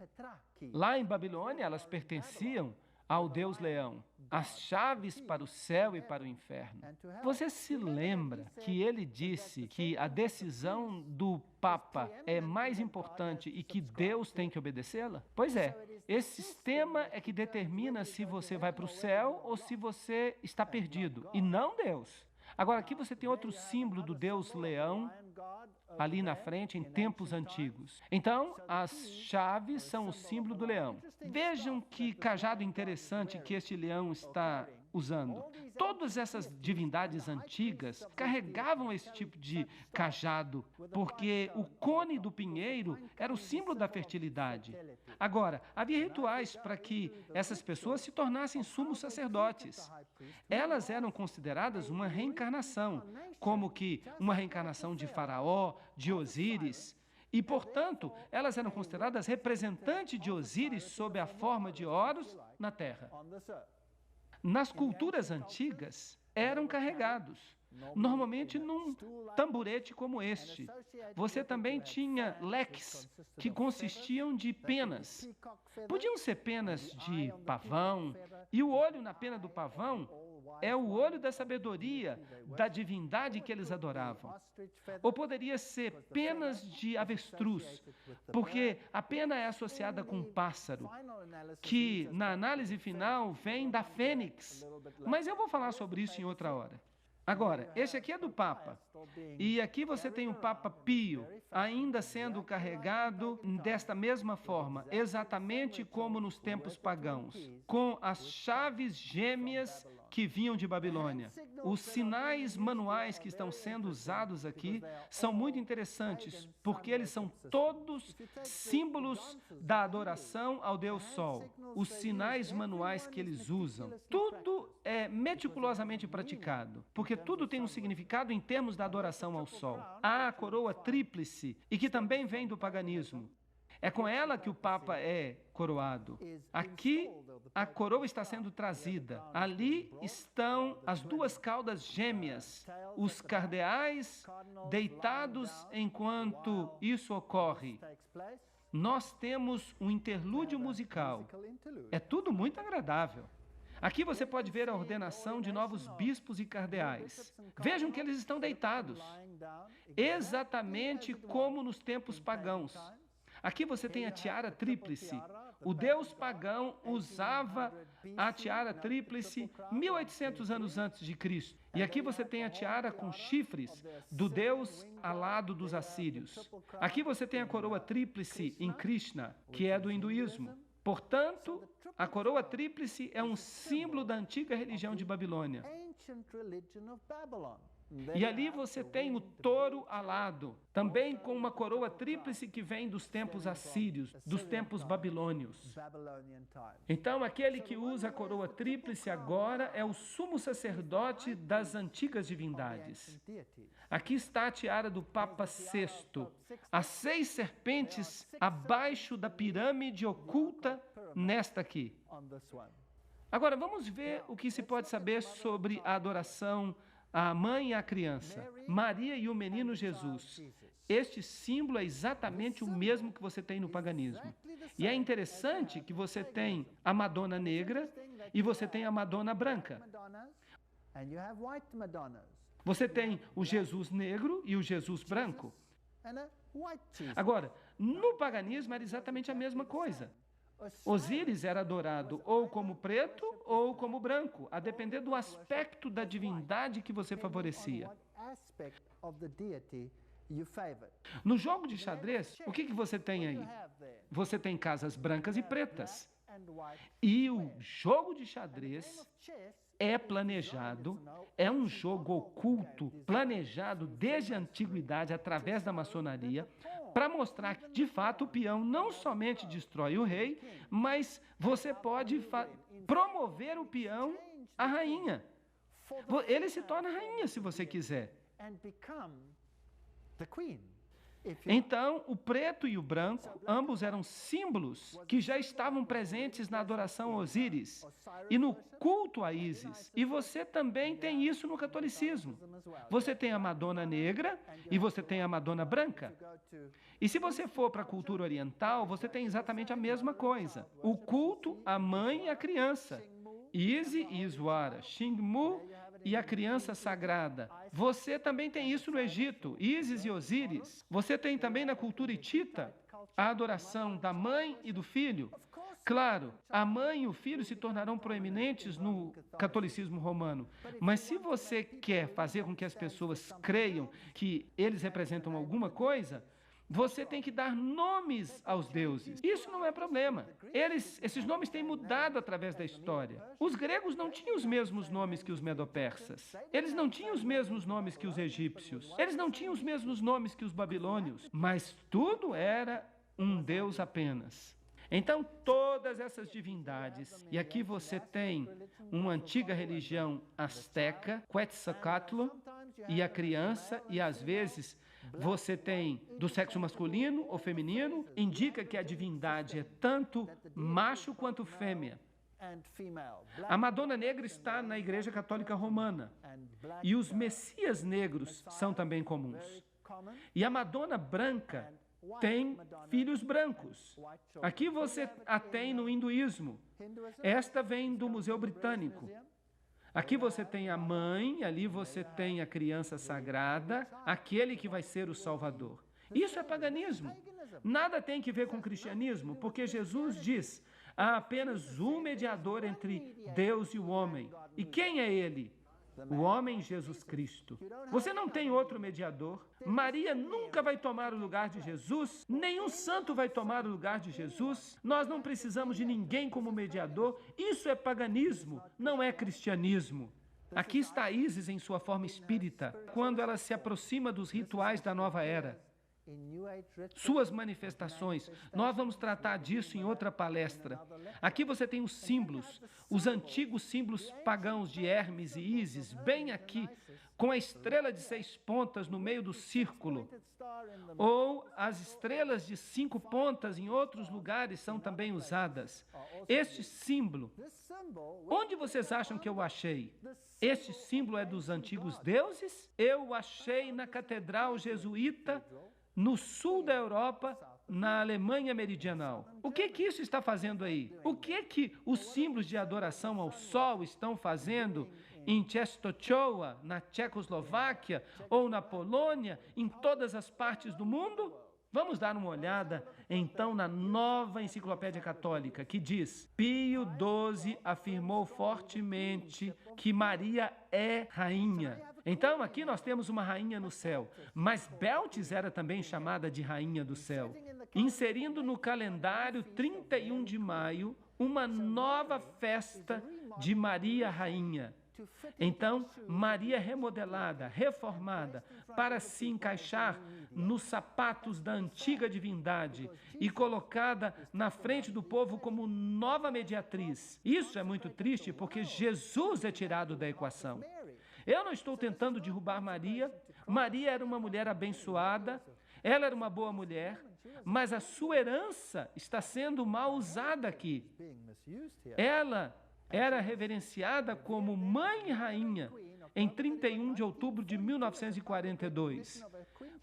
S1: Lá em Babilônia, elas pertenciam ao Deus Leão, as chaves para o céu e para o inferno. Você se lembra que ele disse que a decisão do Papa é mais importante e que Deus tem que obedecê-la? Pois é, esse sistema é que determina se você vai para o céu ou se você está perdido, e não Deus. Agora, aqui você tem outro símbolo do Deus Leão, ali na frente, em tempos antigos. Então, as chaves são o símbolo do leão. Vejam que cajado interessante que este leão está usando. Todas essas divindades antigas carregavam esse tipo de cajado, porque o cone do pinheiro era o símbolo da fertilidade. Agora, havia rituais para que essas pessoas se tornassem sumos sacerdotes. Elas eram consideradas uma reencarnação, como que uma reencarnação de Faraó, de Osíris, e, portanto, elas eram consideradas representantes de Osíris sob a forma de Horus na terra. Nas culturas antigas, eram carregados, normalmente num tamborete como este. Você também tinha leques, que consistiam de penas. Podiam ser penas de pavão, e o olho na pena do pavão é o olho da sabedoria, da divindade que eles adoravam. Ou poderia ser penas de avestruz, porque a pena é associada com um pássaro, que na análise final vem da fênix. Mas eu vou falar sobre isso em outra hora. Agora, esse aqui é do Papa, e aqui você tem o Papa Pio, ainda sendo carregado desta mesma forma, exatamente como nos tempos pagãos, com as chaves gêmeas que vinham de Babilônia. Os sinais manuais que estão sendo usados aqui são muito interessantes, porque eles são todos símbolos da adoração ao Deus Sol. Os sinais manuais que eles usam, tudo é meticulosamente praticado, porque tudo tem um significado em termos da adoração ao Sol. Há a coroa tríplice, e que também vem do paganismo. É com ela que o Papa é coroado. Aqui, a coroa está sendo trazida. Ali estão as duas caudas gêmeas, os cardeais deitados enquanto isso ocorre. Nós temos um interlúdio musical. É tudo muito agradável. Aqui você pode ver a ordenação de novos bispos e cardeais. Vejam que eles estão deitados, exatamente como nos tempos pagãos. Aqui você tem a tiara tríplice, O deus pagão usava a tiara tríplice 1800 anos antes de Cristo. E aqui você tem a tiara com chifres do deus alado dos assírios. Aqui você tem a coroa tríplice em Krishna, que é do hinduísmo. Portanto, a coroa tríplice é um símbolo da antiga religião de Babilônia. E ali você tem o touro alado, também com uma coroa tríplice que vem dos tempos assírios, dos tempos babilônios. Então, aquele que usa a coroa tríplice agora é o sumo sacerdote das antigas divindades. Aqui está a tiara do Papa VI, as 6 serpentes abaixo da pirâmide oculta nesta aqui. Agora, vamos ver o que se pode saber sobre a adoração à mãe e à criança, Maria e o menino Jesus. Este símbolo é exatamente o mesmo que você tem no paganismo. E é interessante que você tem a Madonna negra e você tem a Madonna branca. Você tem o Jesus negro e o Jesus branco. Agora, no paganismo era exatamente a mesma coisa. Osíris era adorado ou como preto ou como branco, a depender do aspecto da divindade que você favorecia. No jogo de xadrez, o que você tem aí? Você tem casas brancas e pretas. E o jogo de xadrez é planejado, é um jogo oculto, planejado desde a antiguidade através da maçonaria, para mostrar que, de fato, o peão não somente destrói o rei, mas você pode promover o peão à rainha. Ele se torna rainha se você quiser. Então, o preto e o branco, ambos eram símbolos que já estavam presentes na adoração a Osíris e no culto a Ísis. E você também tem isso no catolicismo. Você tem a Madonna negra e você tem a Madonna branca. E se você for para a cultura oriental, você tem exatamente a mesma coisa. O culto à mãe e à criança. Isis e Iswara, Xingmu e a criança sagrada. Você também tem isso no Egito, Ísis e Osíris. Você tem também na cultura hitita a adoração da mãe e do filho. Claro, a mãe e o filho se tornarão proeminentes no catolicismo romano, mas se você quer fazer com que as pessoas creiam que eles representam alguma coisa, você tem que dar nomes aos deuses. Isso não é problema. Esses nomes têm mudado através da história. Os gregos não tinham os mesmos nomes que os medo-persas. Eles não tinham os mesmos nomes que os egípcios. Eles não tinham os mesmos nomes que os babilônios. Mas tudo era um deus apenas. Então, todas essas divindades, e aqui você tem uma antiga religião asteca, Quetzalcoatl, e a criança, e às vezes você tem do sexo masculino ou feminino, indica que a divindade é tanto macho quanto fêmea. A Madonna negra está na Igreja Católica Romana, e os messias negros são também comuns. E a Madonna branca tem filhos brancos. Aqui você a tem no hinduísmo. Esta vem do Museu Britânico. Aqui você tem a mãe, ali você tem a criança sagrada, aquele que vai ser o Salvador. Isso é paganismo. Nada tem que ver com o cristianismo, porque Jesus diz: há apenas um mediador entre Deus e o homem. E quem é ele? O homem Jesus Cristo. Você não tem outro mediador. Maria nunca vai tomar o lugar de Jesus. Nenhum santo vai tomar o lugar de Jesus. Nós não precisamos de ninguém como mediador. Isso é paganismo, não é cristianismo. Aqui está Ísis em sua forma espírita, quando ela se aproxima dos rituais da nova era. Suas manifestações, nós vamos tratar disso em outra palestra. Aqui você tem os símbolos, os antigos símbolos pagãos de Hermes e Ísis, bem aqui, com a estrela de 6 pontas no meio do círculo. Ou as estrelas de 5 pontas em outros lugares são também usadas. Este símbolo, onde vocês acham que eu achei? Este símbolo é dos antigos deuses? Eu o achei na Catedral Jesuíta, no sul da Europa, na Alemanha meridional. O que isso está fazendo aí? O que os símbolos de adoração ao sol estão fazendo em Częstochowa, na Tchecoslováquia, ou na Polônia, em todas as partes do mundo? Vamos dar uma olhada, então, na Nova Enciclopédia Católica, que diz: Pio XII afirmou fortemente que Maria é rainha. Então, aqui nós temos uma rainha no céu, mas Beltis era também chamada de rainha do céu, inserindo no calendário 31 de maio uma nova festa de Maria Rainha. Então, Maria remodelada, reformada, para se encaixar nos sapatos da antiga divindade e colocada na frente do povo como nova mediatriz. Isso é muito triste porque Jesus é tirado da equação. Eu não estou tentando derrubar Maria. Maria era uma mulher abençoada, ela era uma boa mulher, mas a sua herança está sendo mal usada aqui. Ela era reverenciada como mãe e rainha em 31 de outubro de 1942,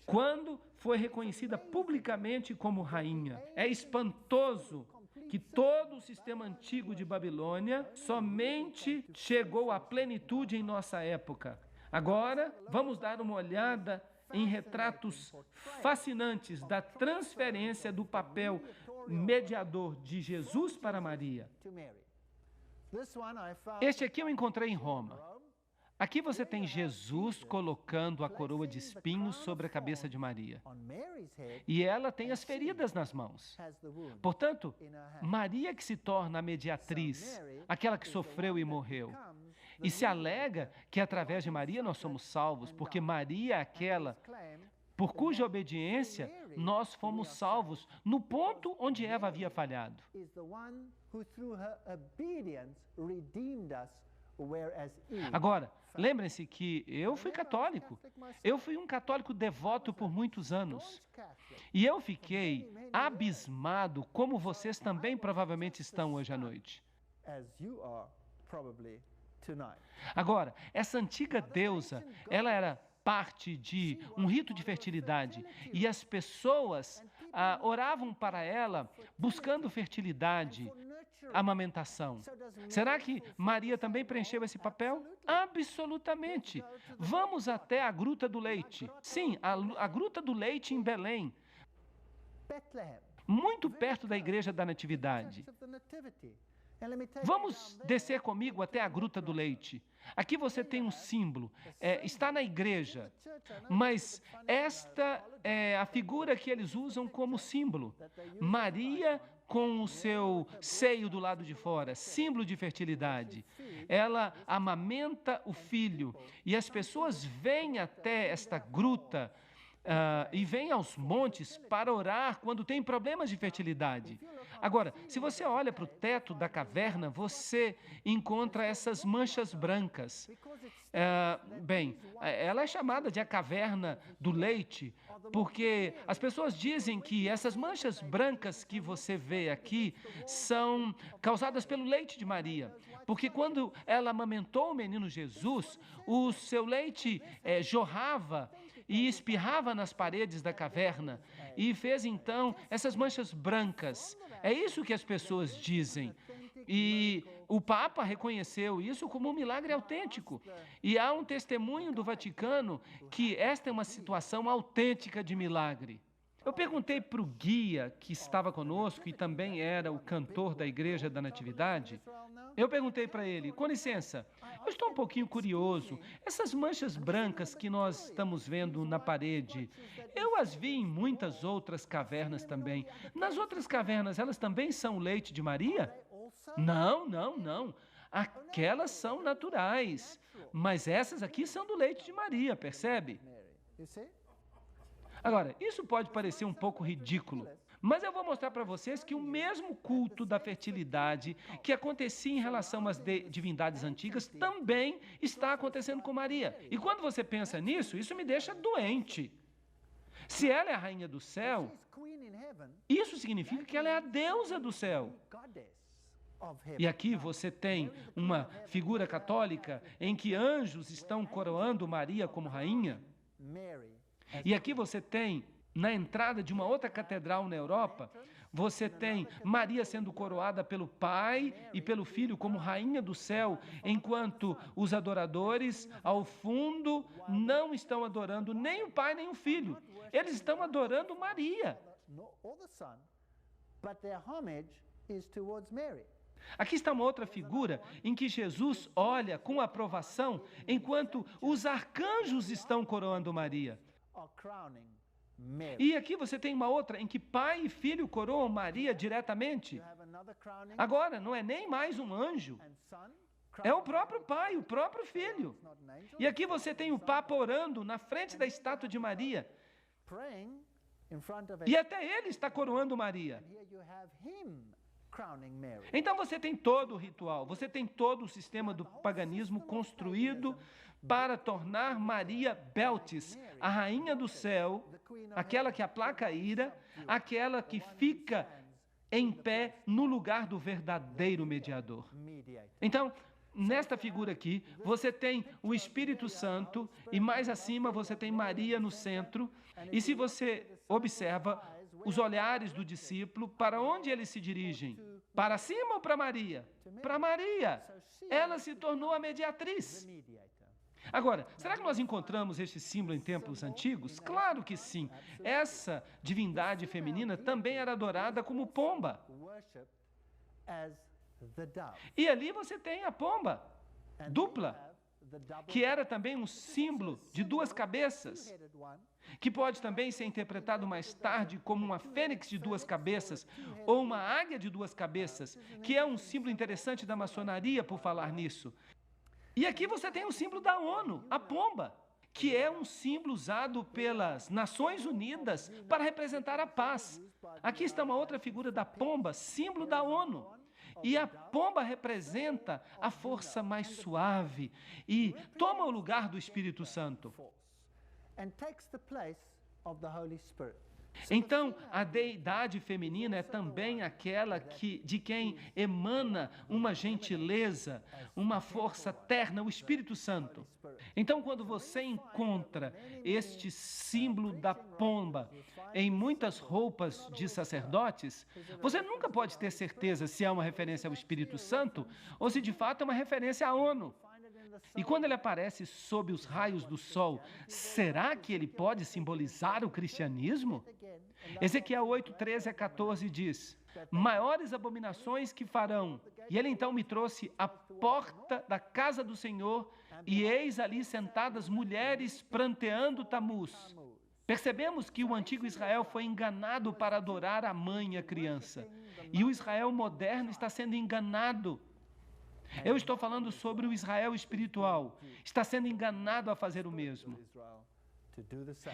S1: quando foi reconhecida publicamente como rainha. É espantoso que todo o sistema antigo de Babilônia somente chegou à plenitude em nossa época. Agora, vamos dar uma olhada em retratos fascinantes da transferência do papel mediador de Jesus para Maria. Este aqui eu encontrei em Roma. Aqui você tem Jesus colocando a coroa de espinhos sobre a cabeça de Maria. E ela tem as feridas nas mãos. Portanto, Maria que se torna a mediatriz, aquela que sofreu e morreu. E se alega que através de Maria nós somos salvos, porque Maria é aquela por cuja obediência nós fomos salvos no ponto onde Eva havia falhado. Agora, lembrem-se que eu fui católico. Eu fui um católico devoto por muitos anos. E eu fiquei abismado, como vocês também provavelmente estão hoje à noite. Agora, essa antiga deusa, ela era parte de um rito de fertilidade e as pessoas oravam para ela buscando fertilidade, amamentação. Será que Maria também preencheu esse papel? Absolutamente. Vamos até a Gruta do Leite. Sim, a Gruta do Leite em Belém, muito perto da Igreja da Natividade. Vamos descer comigo até a Gruta do Leite. Aqui você tem um símbolo, está na igreja, mas esta é a figura que eles usam como símbolo. Maria com o seu seio do lado de fora, símbolo de fertilidade. Ela amamenta o filho e as pessoas vêm até esta gruta e vêm aos montes para orar quando tem problemas de fertilidade. Agora, se você olha para o teto da caverna, você encontra essas manchas brancas. Ela é chamada de a caverna do leite, porque as pessoas dizem que essas manchas brancas que você vê aqui são causadas pelo leite de Maria. Porque quando ela amamentou o menino Jesus, o seu leite jorrava e espirrava nas paredes da caverna e fez então essas manchas brancas. É isso que as pessoas dizem. E o Papa reconheceu isso como um milagre autêntico. E há um testemunho do Vaticano que esta é uma situação autêntica de milagre. Eu perguntei para o guia que estava conosco e também era o cantor da Igreja da Natividade, eu perguntei para ele, com licença, eu estou um pouquinho curioso, essas manchas brancas que nós estamos vendo na parede, eu as vi em muitas outras cavernas também. Nas outras cavernas, elas também são leite de Maria? Não. Aquelas são naturais, mas essas aqui são do leite de Maria, percebe? Agora, isso pode parecer um pouco ridículo, mas eu vou mostrar para vocês que o mesmo culto da fertilidade que acontecia em relação às divindades antigas também está acontecendo com Maria. E quando você pensa nisso, isso me deixa doente. Se ela é a rainha do céu, isso significa que ela é a deusa do céu. E aqui você tem uma figura católica em que anjos estão coroando Maria como rainha. E aqui você tem, na entrada de uma outra catedral na Europa, Você tem Maria sendo coroada pelo Pai e pelo Filho como rainha do céu, enquanto os adoradores, ao fundo, não estão adorando nem o Pai nem o Filho. Eles estão adorando Maria. Aqui está uma outra figura em que Jesus olha com aprovação, enquanto os arcanjos estão coroando Maria. E aqui você tem uma outra em que pai e filho coroam Maria diretamente. Agora, não é nem mais um anjo, é o próprio pai, o próprio filho. E aqui você tem o Papa orando na frente da estátua de Maria. E até ele está coroando Maria. Então você tem todo o ritual, você tem todo o sistema do paganismo construído para tornar Maria Beltis, a rainha do céu, aquela que aplaca a ira, aquela que fica em pé no lugar do verdadeiro mediador. Então, nesta figura aqui, você tem o Espírito Santo e mais acima você tem Maria no centro. E se você observa os olhares do discípulo, para onde eles se dirigem? Para cima ou para Maria? Para Maria. Ela se tornou a mediatriz. Agora, será que nós encontramos este símbolo em templos antigos? Claro que sim. Essa divindade feminina também era adorada como pomba. E ali você tem a pomba dupla, que era também um símbolo de duas cabeças, que pode também ser interpretado mais tarde como uma fênix de duas cabeças, ou uma águia de duas cabeças, que é um símbolo interessante da maçonaria, por falar nisso. E aqui você tem o símbolo da ONU, a pomba, que é um símbolo usado pelas Nações Unidas para representar a paz. Aqui está uma outra figura da pomba, símbolo da ONU. E a pomba representa a força mais suave e toma o lugar do Espírito Santo. Então, a deidade feminina é também aquela de quem emana uma gentileza, uma força terna, o Espírito Santo. Então, quando você encontra este símbolo da pomba em muitas roupas de sacerdotes, você nunca pode ter certeza se é uma referência ao Espírito Santo ou se de fato é uma referência à ONU. E quando ele aparece sob os raios do sol, será que ele pode simbolizar o cristianismo? Ezequiel 8, 13 a 14 diz: maiores abominações que farão. E ele então me trouxe à porta da casa do Senhor, e eis ali sentadas mulheres pranteando Tamuz. Percebemos que o antigo Israel foi enganado para adorar a mãe e a criança. E o Israel moderno está sendo enganado. Eu estou falando sobre o Israel espiritual. Está sendo enganado a fazer o mesmo.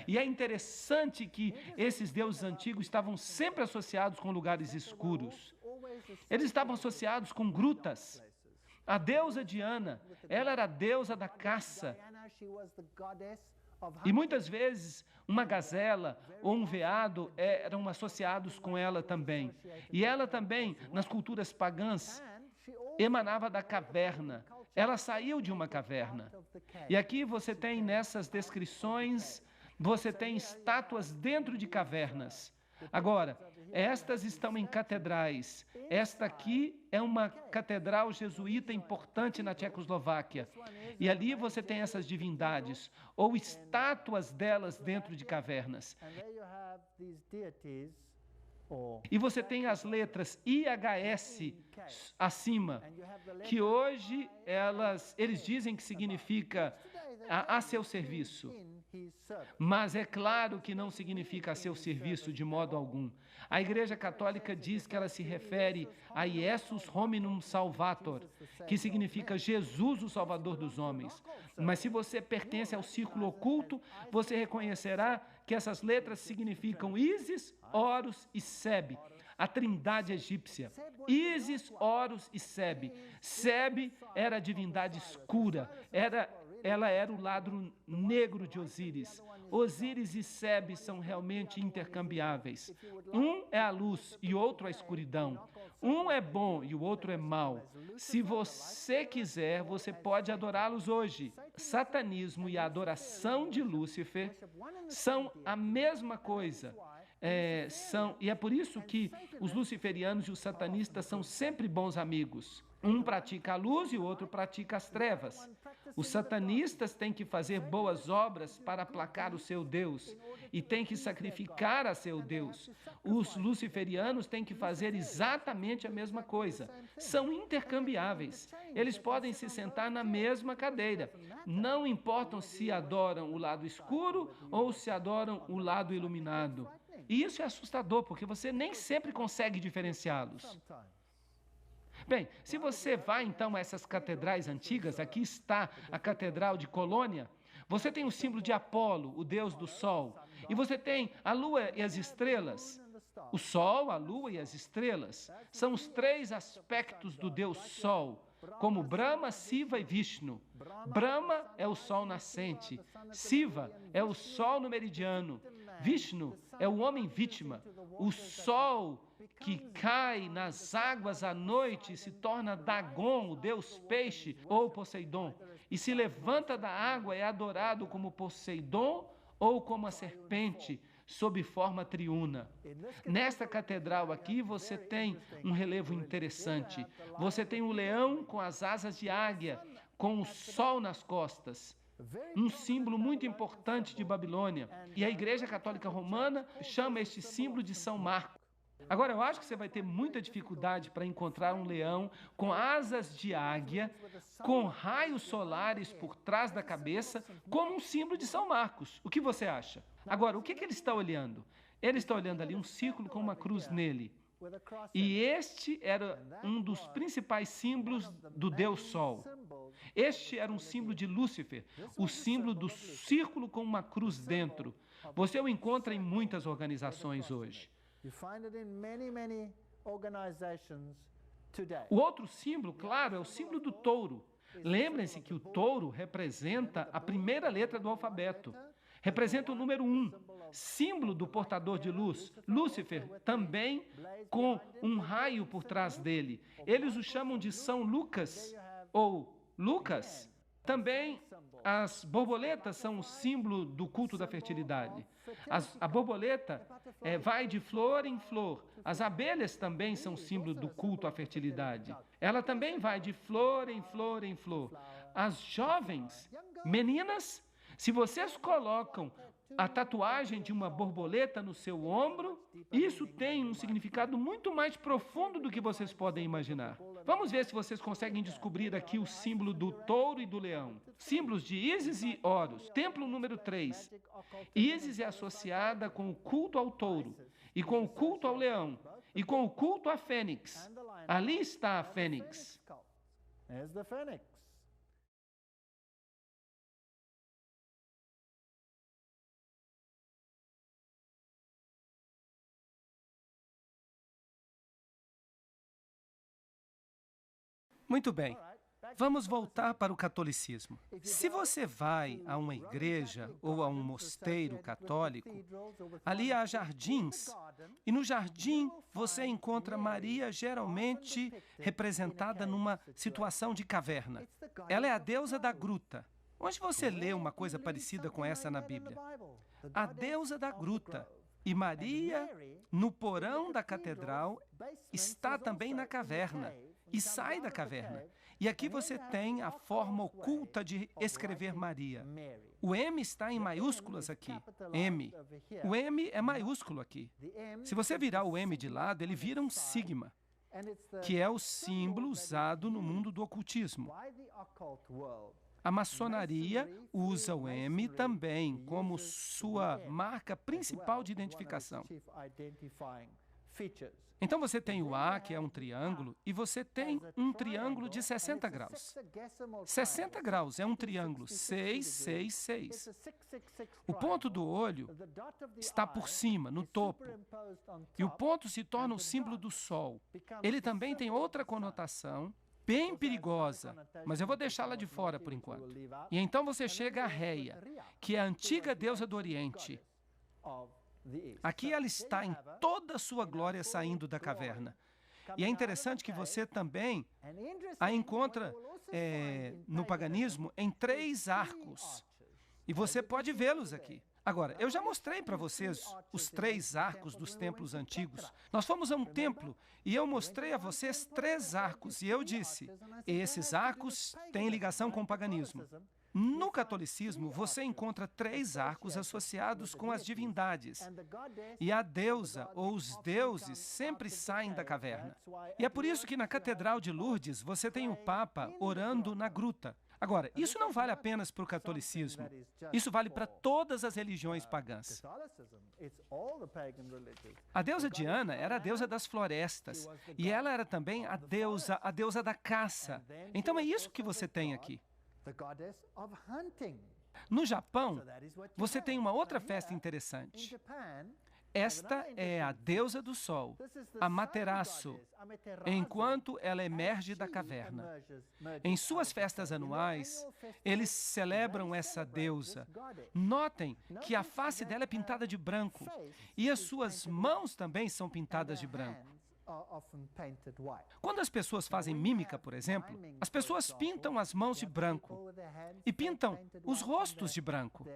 S1: E é interessante que esses deuses antigos estavam sempre associados com lugares escuros. Eles estavam associados com grutas. A deusa Diana, ela era a deusa da caça. E muitas vezes uma gazela ou um veado eram associados com ela também. E ela também, nas culturas pagãs, emanava da caverna. Ela saiu de uma caverna. E aqui você tem nessas descrições, você tem estátuas dentro de cavernas. Agora, estas estão em catedrais. Esta aqui é uma catedral jesuíta importante na Tchecoslováquia. E ali você tem essas divindades, ou estátuas delas dentro de cavernas. E você tem as letras IHS acima, que hoje eles dizem que significa a seu serviço. Mas é claro que não significa a seu serviço de modo algum. A Igreja Católica diz que ela se refere a Iesus Hominum Salvator, que significa Jesus, o Salvador dos homens. Mas se você pertence ao círculo oculto, você reconhecerá que essas letras significam Ísis, Horus e Sebe, a trindade egípcia. Ísis, Horus e Sebe. Sebe era a divindade escura, ela era o lado negro de Osíris. Osíris e Sebe são realmente intercambiáveis. Um é a luz e outro a escuridão. Um é bom e o outro é mau. Se você quiser, você pode adorá-los hoje. Satanismo e a adoração de Lúcifer são a mesma coisa. E é por isso que os luciferianos e os satanistas são sempre bons amigos. Um pratica a luz e o outro pratica as trevas. Os satanistas têm que fazer boas obras para aplacar o seu Deus e têm que sacrificar a seu Deus. Os luciferianos têm que fazer exatamente a mesma coisa. São intercambiáveis. Eles podem se sentar na mesma cadeira. Não importam se adoram o lado escuro ou se adoram o lado iluminado. E isso é assustador, porque você nem sempre consegue diferenciá-los. Bem, se você vai então a essas catedrais antigas, aqui está a Catedral de Colônia, você tem o símbolo de Apolo, o deus do sol, e você tem a lua e as estrelas. O sol, a lua e as estrelas são os três aspectos do deus sol, como Brahma, Siva e Vishnu. Brahma é o sol nascente, Siva é o sol no meridiano, Vishnu é o homem vítima, o sol que cai nas águas à noite e se torna Dagon, o deus peixe, ou Poseidon, e se levanta da água, é adorado como Poseidon ou como a serpente, sob forma triuna. Nesta catedral aqui você tem um relevo interessante. Você tem o leão com as asas de águia, com o sol nas costas. Um símbolo muito importante de Babilônia. E a Igreja Católica Romana chama este símbolo de São Marcos. Agora, eu acho que você vai ter muita dificuldade para encontrar um leão com asas de águia, com raios solares por trás da cabeça, como um símbolo de São Marcos. O que você acha? Agora, o que ele está olhando? Ele está olhando ali um círculo com uma cruz nele. E este era um dos principais símbolos do Deus Sol. Este era um símbolo de Lúcifer, o símbolo do círculo com uma cruz dentro. Você o encontra em muitas organizações hoje. O outro símbolo, claro, é o símbolo do touro. Lembrem-se que o touro representa a primeira letra do alfabeto. Representa o número 1, símbolo do portador de luz. Lúcifer, também com um raio por trás dele. Eles o chamam de São Lucas ou Lucas. Também as borboletas são o símbolo do culto da fertilidade. A borboleta vai de flor em flor. As abelhas também são símbolo do culto à fertilidade. Ela também vai de flor em flor em flor. As jovens meninas, se vocês colocam a tatuagem de uma borboleta no seu ombro, isso tem um significado muito mais profundo do que vocês podem imaginar. Vamos ver se vocês conseguem descobrir aqui o símbolo do touro e do leão. Símbolos de Ísis e Horus. Templo número 3. Ísis é associada com o culto ao touro, e com o culto ao leão, e com o culto à fênix. Ali está a fênix. Muito bem, vamos voltar para o catolicismo. Se você vai a uma igreja ou a um mosteiro católico, ali há jardins, e no jardim você encontra Maria geralmente representada numa situação de caverna. Ela é a deusa da gruta. Onde você lê uma coisa parecida com essa na Bíblia? A deusa da gruta. E Maria, no porão da catedral, está também na caverna e sai da caverna. E aqui você tem a forma oculta de escrever Maria. O M está em maiúsculas aqui. M. O M é maiúsculo aqui. Se você virar o M de lado, ele vira um sigma, que é o símbolo usado no mundo do ocultismo. A maçonaria usa o M também como sua marca principal de identificação. Então você tem o A, que é um triângulo, e você tem um triângulo de 60 graus. 60 graus é um triângulo, 6, 6, 6. O ponto do olho está por cima, no topo, e o ponto se torna o símbolo do Sol. Ele também tem outra conotação, bem perigosa, mas eu vou deixá-la de fora por enquanto. E então você chega a Reia, que é a antiga deusa do Oriente. Aqui ela está em toda a sua glória saindo da caverna. E é interessante que você também a encontra no paganismo em 3 arcos. E você pode vê-los aqui. Agora, eu já mostrei para vocês os 3 arcos dos templos antigos. Nós fomos a um templo e eu mostrei a vocês 3 arcos e eu disse, esses arcos têm ligação com o paganismo. No catolicismo, você encontra 3 arcos associados com as divindades. E a deusa ou os deuses sempre saem da caverna. E é por isso que na Catedral de Lourdes você tem o Papa orando na gruta. Agora, isso não vale apenas para o catolicismo. Isso vale para todas as religiões pagãs. A deusa Diana era a deusa das florestas. E ela era também a deusa da caça. Então é isso que você tem aqui. No Japão, você tem uma outra festa interessante. Esta é a deusa do sol, Amaterasu, enquanto ela emerge da caverna. Em suas festas anuais, eles celebram essa deusa. Notem que a face dela é pintada de branco e as suas mãos também são pintadas de branco. Quando as pessoas fazem mímica, por exemplo, as pessoas pintam as mãos de branco e pintam os rostos de branco.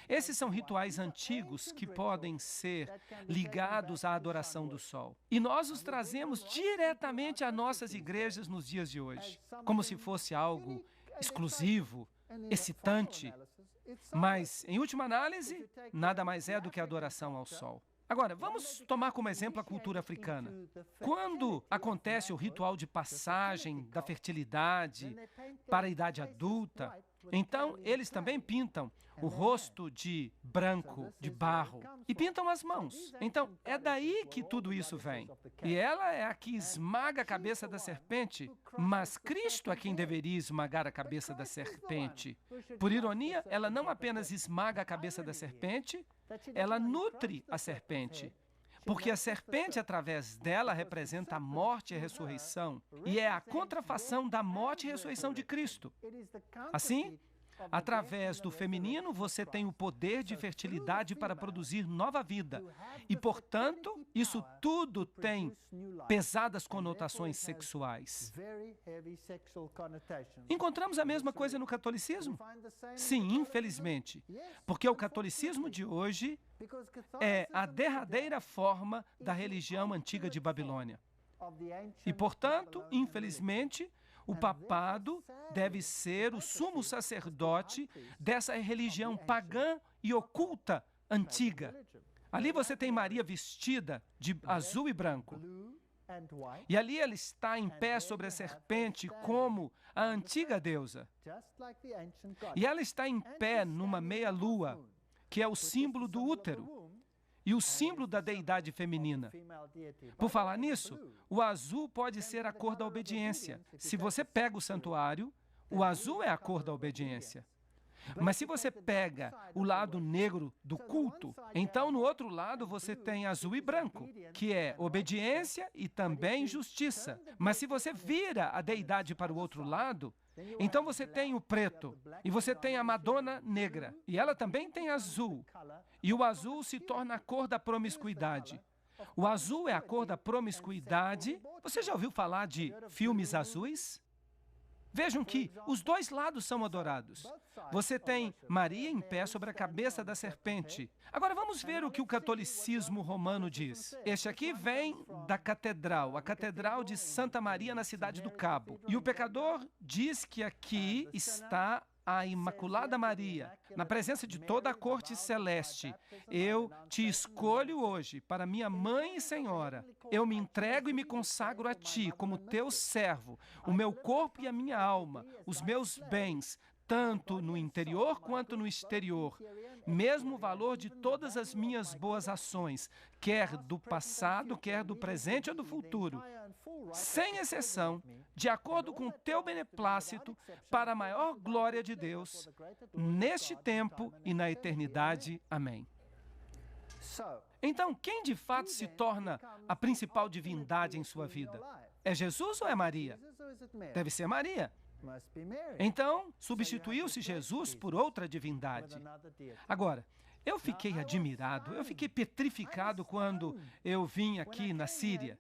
S1: Esses são rituais antigos que podem ser ligados à adoração do sol. E nós os trazemos diretamente a nossas igrejas nos dias de hoje, como se fosse algo exclusivo, excitante. Mas, em última análise, nada mais é do que adoração ao sol. Agora, vamos tomar como exemplo a cultura africana. Quando acontece o ritual de passagem da fertilidade para a idade adulta, então eles também pintam o rosto de branco, de barro, e pintam as mãos. Então, é daí que tudo isso vem. E ela é a que esmaga a cabeça da serpente, mas Cristo é quem deveria esmagar a cabeça da serpente. Por ironia, ela não apenas esmaga a cabeça da serpente, ela nutre a serpente. Porque a serpente, através dela, representa a morte e a ressurreição, e é a contrafação da morte e ressurreição de Cristo. Assim, através do feminino, você tem o poder de fertilidade para produzir nova vida. E, portanto, isso tudo tem pesadas conotações sexuais. Encontramos a mesma coisa no catolicismo? Sim, infelizmente. Porque o catolicismo de hoje é a derradeira forma da religião antiga de Babilônia. E, portanto, infelizmente, o papado deve ser o sumo sacerdote dessa religião pagã e oculta antiga. Ali você tem Maria vestida de azul e branco. E ali ela está em pé sobre a serpente como a antiga deusa. E ela está em pé numa meia-lua, que é o símbolo do útero e o símbolo da deidade feminina. Por falar nisso, o azul pode ser a cor da obediência. Se você pega o santuário, o azul é a cor da obediência. Mas se você pega o lado negro do culto, então no outro lado você tem azul e branco, que é obediência e também justiça. Mas se você vira a deidade para o outro lado, então você tem o preto, e você tem a Madonna negra, e ela também tem azul, e o azul se torna a cor da promiscuidade. O azul é a cor da promiscuidade. Você já ouviu falar de filmes azuis? Vejam que os dois lados são adorados. Você tem Maria em pé sobre a cabeça da serpente. Agora vamos ver o que o catolicismo romano diz. Este aqui vem da catedral, a Catedral de Santa Maria na cidade do Cabo. E o pecador diz que aqui está a Imaculada Maria, na presença de toda a corte celeste. Eu te escolho hoje para minha mãe e senhora. Eu me entrego e me consagro a ti como teu servo, o meu corpo e a minha alma, os meus bens, tanto no interior quanto no exterior, mesmo o valor de todas as minhas boas ações, quer do passado, quer do presente ou do futuro, sem exceção, de acordo com o teu beneplácito, para a maior glória de Deus, neste tempo e na eternidade. Amém. Então, quem de fato se torna a principal divindade em sua vida? É Jesus ou é Maria? Deve ser Maria. Então, substituiu-se Jesus por outra divindade. Agora, Eu fiquei admirado, eu fiquei petrificado quando eu vim aqui na Síria.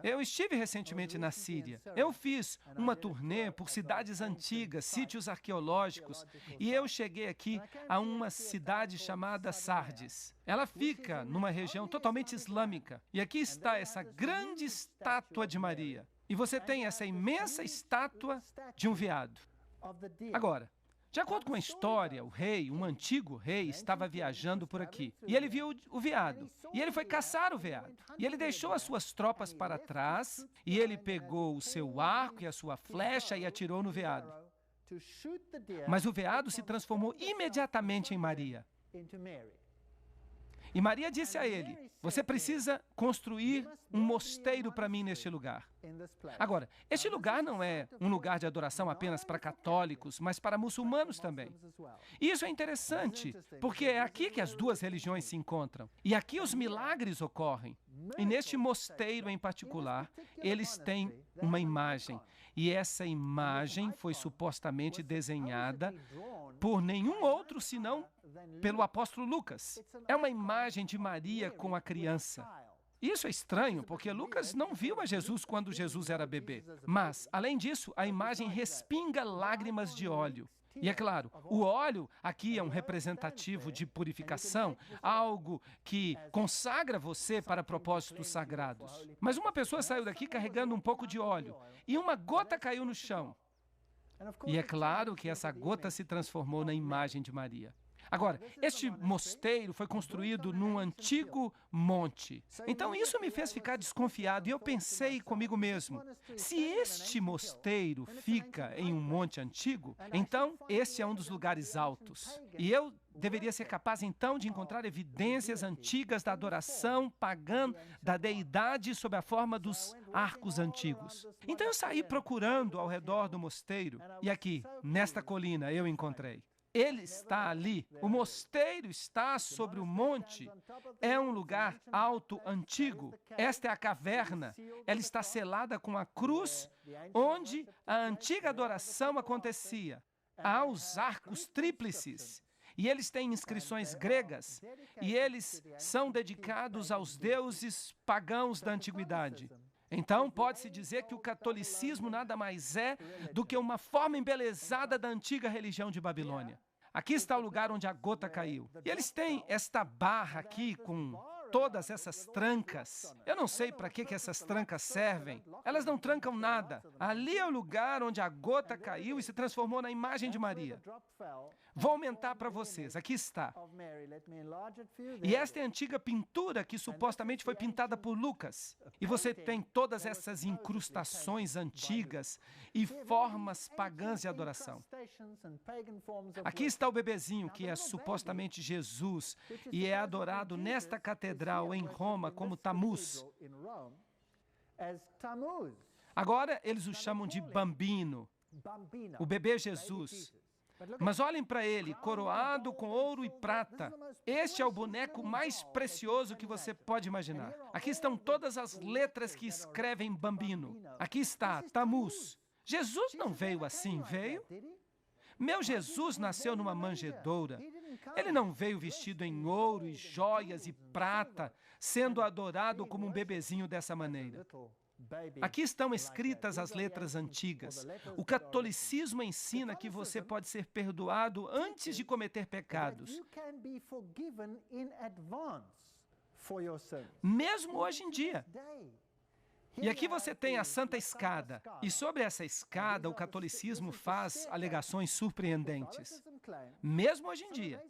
S1: Eu estive recentemente na Síria. Eu fiz uma turnê por cidades antigas, sítios arqueológicos, e eu cheguei aqui a uma cidade chamada Sardes. Ela fica numa região totalmente islâmica. E aqui está essa grande estátua de Maria. E você tem essa imensa estátua de um veado. Agora, de acordo com a história, um antigo rei, estava viajando por aqui. E ele viu o veado. E ele foi caçar o veado. E ele deixou as suas tropas para trás. E ele pegou o seu arco e a sua flecha e atirou no veado. Mas o veado se transformou imediatamente em Maria. E Maria disse a ele: você precisa construir um mosteiro para mim neste lugar. Agora, este lugar não é um lugar de adoração apenas para católicos, mas para muçulmanos também. E isso é interessante, porque é aqui que as duas religiões se encontram. E aqui os milagres ocorrem. E neste mosteiro em particular, eles têm uma imagem. E essa imagem foi supostamente desenhada por nenhum outro senão pelo apóstolo Lucas. É uma imagem de Maria com a criança. Isso é estranho, porque Lucas não viu a Jesus quando Jesus era bebê. Mas, além disso, a imagem respinga lágrimas de óleo. E é claro, o óleo aqui é um representativo de purificação, algo que consagra você para propósitos sagrados. Mas uma pessoa saiu daqui carregando um pouco de óleo, e uma gota caiu no chão. E é claro que essa gota se transformou na imagem de Maria. Agora, este mosteiro foi construído num antigo monte. Então, isso me fez ficar desconfiado e eu pensei comigo mesmo, se este mosteiro fica em um monte antigo, então este é um dos lugares altos. E eu deveria ser capaz, então, de encontrar evidências antigas da adoração pagã da deidade sob a forma dos arcos antigos. Então, eu saí procurando ao redor do mosteiro e aqui, nesta colina, eu encontrei. Ele está ali, o mosteiro está sobre o monte, é um lugar alto, antigo. Esta é a caverna, ela está selada com a cruz, onde a antiga adoração acontecia. Há os arcos tríplices, e eles têm inscrições gregas, e eles são dedicados aos deuses pagãos da antiguidade. Então, pode-se dizer que o catolicismo nada mais é do que uma forma embelezada da antiga religião de Babilônia. Aqui está o lugar onde a gota caiu. E eles têm esta barra aqui com todas essas trancas. Eu não sei para que essas trancas servem. Elas não trancam nada. Ali é o lugar onde a gota caiu e se transformou na imagem de Maria. Vou aumentar para vocês. Aqui está. E esta é a antiga pintura que supostamente foi pintada por Lucas. E você tem todas essas incrustações antigas e formas pagãs de adoração. Aqui está o bebezinho, que é supostamente Jesus, e é adorado nesta catedral em Roma como Tamuz. Agora eles o chamam de Bambino, o bebê Jesus. Mas olhem para ele, coroado com ouro e prata. Este é o boneco mais precioso que você pode imaginar. Aqui estão todas as letras que escrevem Bambino. Aqui está, Tamuz. Jesus não veio assim, veio? Meu Jesus nasceu numa manjedoura. Ele não veio vestido em ouro e joias e prata, sendo adorado como um bebezinho dessa maneira. Aqui estão escritas as letras antigas. O catolicismo ensina que você pode ser perdoado antes de cometer pecados. Mesmo hoje em dia. E aqui você tem a Santa Escada. E sobre essa escada, o catolicismo faz alegações surpreendentes. Mesmo hoje em dia.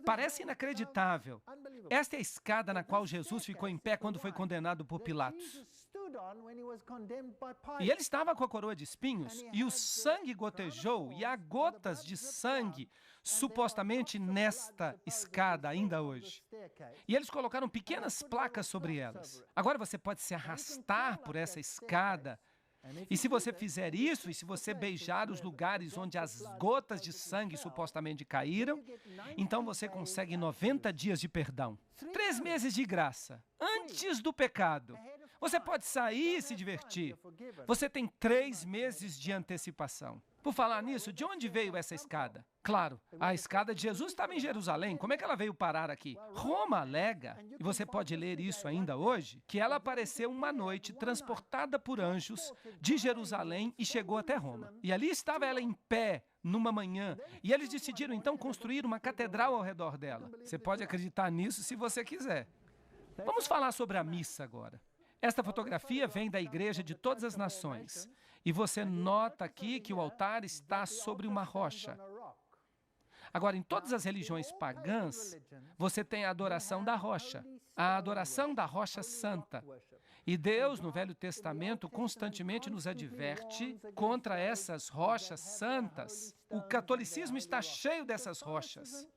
S1: Parece inacreditável. Esta é a escada na qual Jesus ficou em pé quando foi condenado por Pilatos. E ele estava com a coroa de espinhos, e o sangue gotejou, e há gotas de sangue, supostamente nesta escada ainda hoje. E eles colocaram pequenas placas sobre elas. Agora você pode se arrastar por essa escada, e se você fizer isso, e se você beijar os lugares onde as gotas de sangue supostamente caíram, então você consegue 90 dias de perdão. 3 meses de graça, antes do pecado. Você pode sair e se divertir. Você tem 3 meses de antecipação. Por falar nisso, de onde veio essa escada? Claro, a escada de Jesus estava em Jerusalém. Como é que ela veio parar aqui? Roma alega, e você pode ler isso ainda hoje, que ela apareceu uma noite transportada por anjos de Jerusalém e chegou até Roma. E ali estava ela em pé, numa manhã, e eles decidiram então construir uma catedral ao redor dela. Você pode acreditar nisso se você quiser. Vamos falar sobre a missa agora. Esta fotografia vem da Igreja de Todas as Nações. E você nota aqui que o altar está sobre uma rocha. Agora, em todas as religiões pagãs, você tem a adoração da rocha, a adoração da rocha santa. E Deus, no Velho Testamento, constantemente nos adverte contra essas rochas santas. O catolicismo está cheio dessas rochas.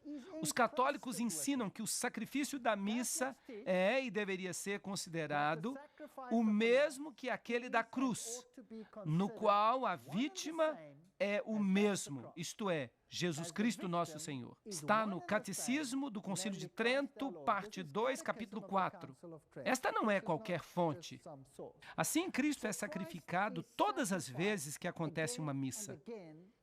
S1: Os católicos ensinam que o sacrifício da missa é e deveria ser considerado o mesmo que aquele da cruz, no qual a vítima é o mesmo, isto é, Jesus Cristo nosso Senhor. Está no Catecismo do Concílio de Trento, parte 2, capítulo 4. Esta não é qualquer fonte. Assim, Cristo é sacrificado todas as vezes que acontece uma missa.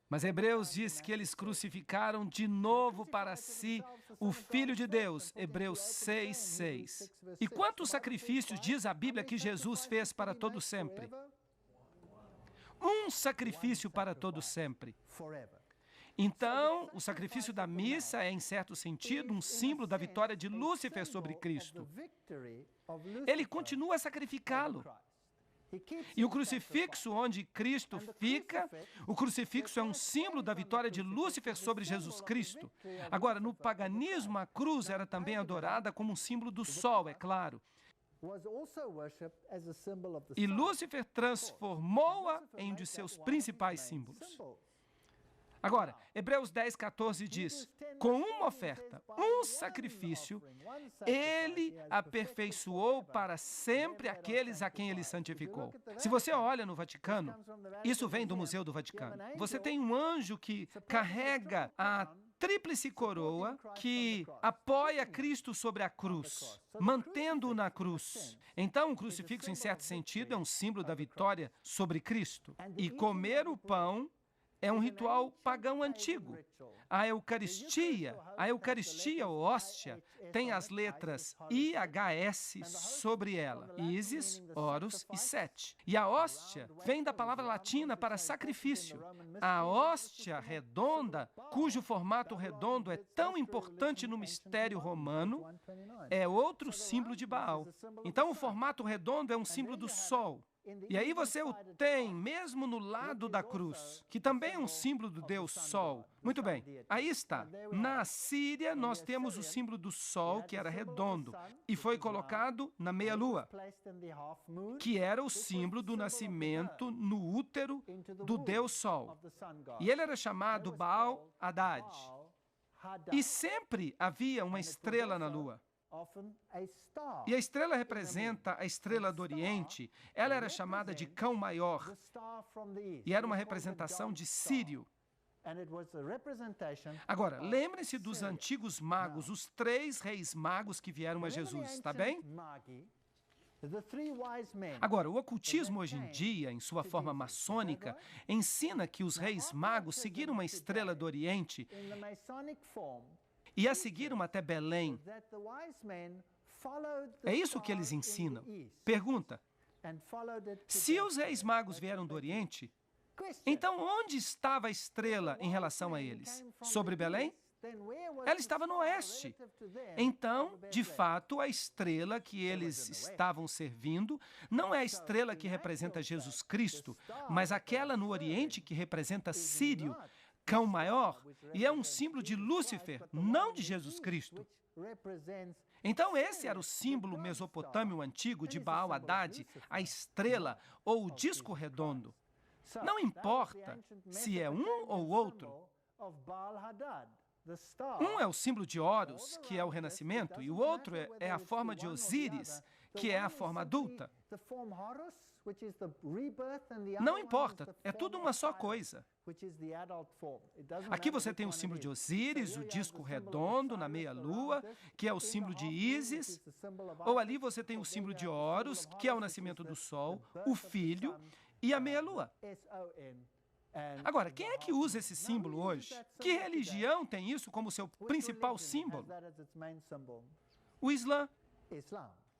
S1: Mas Hebreus diz que eles crucificaram de novo para si o Filho de Deus, Hebreus 6:6. E quantos sacrifícios diz a Bíblia que Jesus fez para todo sempre? Um sacrifício para todo sempre. Então, o sacrifício da missa é, em certo sentido, um símbolo da vitória de Lúcifer sobre Cristo. Ele continua a sacrificá-lo. E o crucifixo onde Cristo fica, o crucifixo é um símbolo da vitória de Lúcifer sobre Jesus Cristo. Agora, no paganismo, a cruz era também adorada como um símbolo do sol, é claro. E Lúcifer transformou-a em um de seus principais símbolos. Agora, Hebreus 10:14 diz, com uma oferta, um sacrifício, ele aperfeiçoou para sempre aqueles a quem ele santificou. Se você olha no Vaticano, isso vem do Museu do Vaticano, você tem um anjo que carrega a tríplice coroa que apoia Cristo sobre a cruz, mantendo-o na cruz. Então, o crucifixo, em certo sentido, é um símbolo da vitória sobre Cristo. E comer o pão é um ritual pagão antigo. A Eucaristia, ou hóstia, tem as letras IHS sobre ela, Isis, Horus e Sete. E a hóstia vem da palavra latina para sacrifício. A hóstia redonda, cujo formato redondo é tão importante no mistério romano, é outro símbolo de Baal. Então, o formato redondo é um símbolo do sol. E aí você o tem mesmo no lado da cruz, que também é um símbolo do Deus Sol. Muito bem, aí está. Na Síria, nós temos o símbolo do Sol, que era redondo, e foi colocado na meia-lua, que era o símbolo do nascimento no útero do Deus Sol. E ele era chamado Baal Haddad. E sempre havia uma estrela na lua. E a estrela representa a estrela do Oriente. Ela era chamada de Cão Maior e era uma representação de Sírio. Agora, lembrem-se dos antigos magos, os 3 reis magos que vieram a Jesus, está bem? Agora, o ocultismo hoje em dia, em sua forma maçônica, ensina que os reis magos seguiram uma estrela do Oriente e a seguiram até Belém. É isso que eles ensinam. Pergunta, se os reis magos vieram do Oriente, então onde estava a estrela em relação a eles? Sobre Belém? Ela estava no oeste. Então, de fato, a estrela que eles estavam servindo não é a estrela que representa Jesus Cristo, mas aquela no Oriente que representa Sírio, Cão Maior, e é um símbolo de Lúcifer, não de Jesus Cristo. Então, esse era o símbolo mesopotâmio antigo de Baal Haddad, a estrela ou o disco redondo. Não importa se é um ou outro. Um é o símbolo de Horus, que é o renascimento, e o outro é a forma de Osíris, que é a forma adulta. Não importa, é tudo uma só coisa. Aqui você tem o símbolo de Osíris, o disco redondo na meia-lua, que é o símbolo de Ísis, ou ali você tem o símbolo de Horus, que é o nascimento do sol, o filho e a meia-lua. Agora, quem é que usa esse símbolo hoje? Que religião tem isso como seu principal símbolo? O Islã.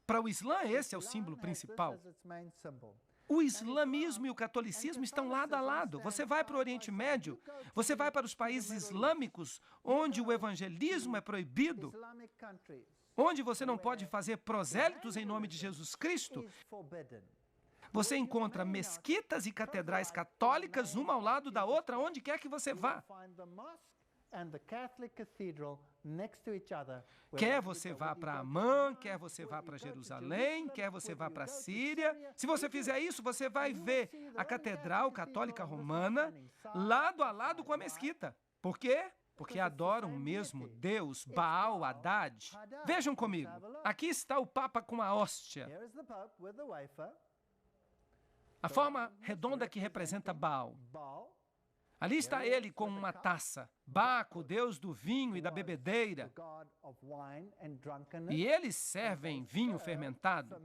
S1: Para o Islã, esse é o símbolo principal. O islamismo e o catolicismo estão lado a lado. Você vai para o Oriente Médio, você vai para os países islâmicos, onde o evangelismo é proibido, onde você não pode fazer prosélitos em nome de Jesus Cristo. Você encontra mesquitas e catedrais católicas, uma ao lado da outra, onde quer que você vá. Quer você vá para Amã, quer você vá para Jerusalém, quer você vá para a Síria. Se você fizer isso, você vai ver a Catedral Católica Romana lado a lado com a mesquita. Por quê? Porque adoram o mesmo Deus, Baal Haddad. Vejam comigo, aqui está o Papa com a hóstia. A forma redonda que representa Baal. Ali está ele com uma taça, Baco, deus do vinho e da bebedeira. E eles servem vinho fermentado.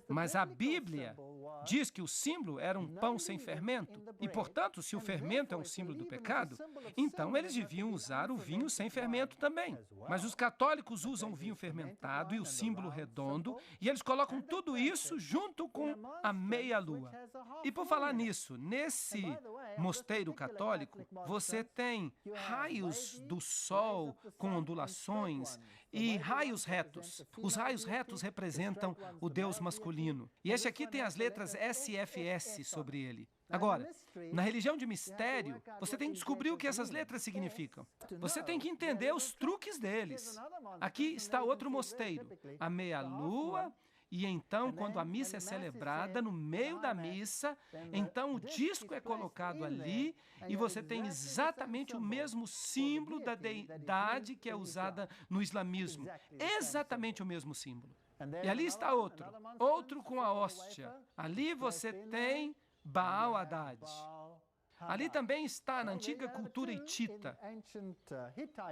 S1: Mas a Bíblia diz que o símbolo era um pão sem fermento. E, portanto, se o fermento é um símbolo do pecado, então eles deviam usar o vinho sem fermento também. Mas os católicos usam o vinho fermentado e o símbolo redondo, e eles colocam tudo isso junto com a meia-lua. E por falar nisso, nesse mosteiro católico, você tem raios do sol com ondulações e raios retos. Os raios retos representam o Deus masculino. E este aqui tem as letras SFS sobre ele. Agora, na religião de mistério, você tem que descobrir o que essas letras significam. Você tem que entender os truques deles. Aqui está outro mosteiro, a meia-lua. E então, quando a missa é celebrada, no meio da missa, então o disco é colocado ali e você tem exatamente o mesmo símbolo da deidade que é usada no islamismo. Exatamente o mesmo símbolo. E ali está outro com a hóstia. Ali você tem Baal Haddad. Ali também está na antiga cultura hitita.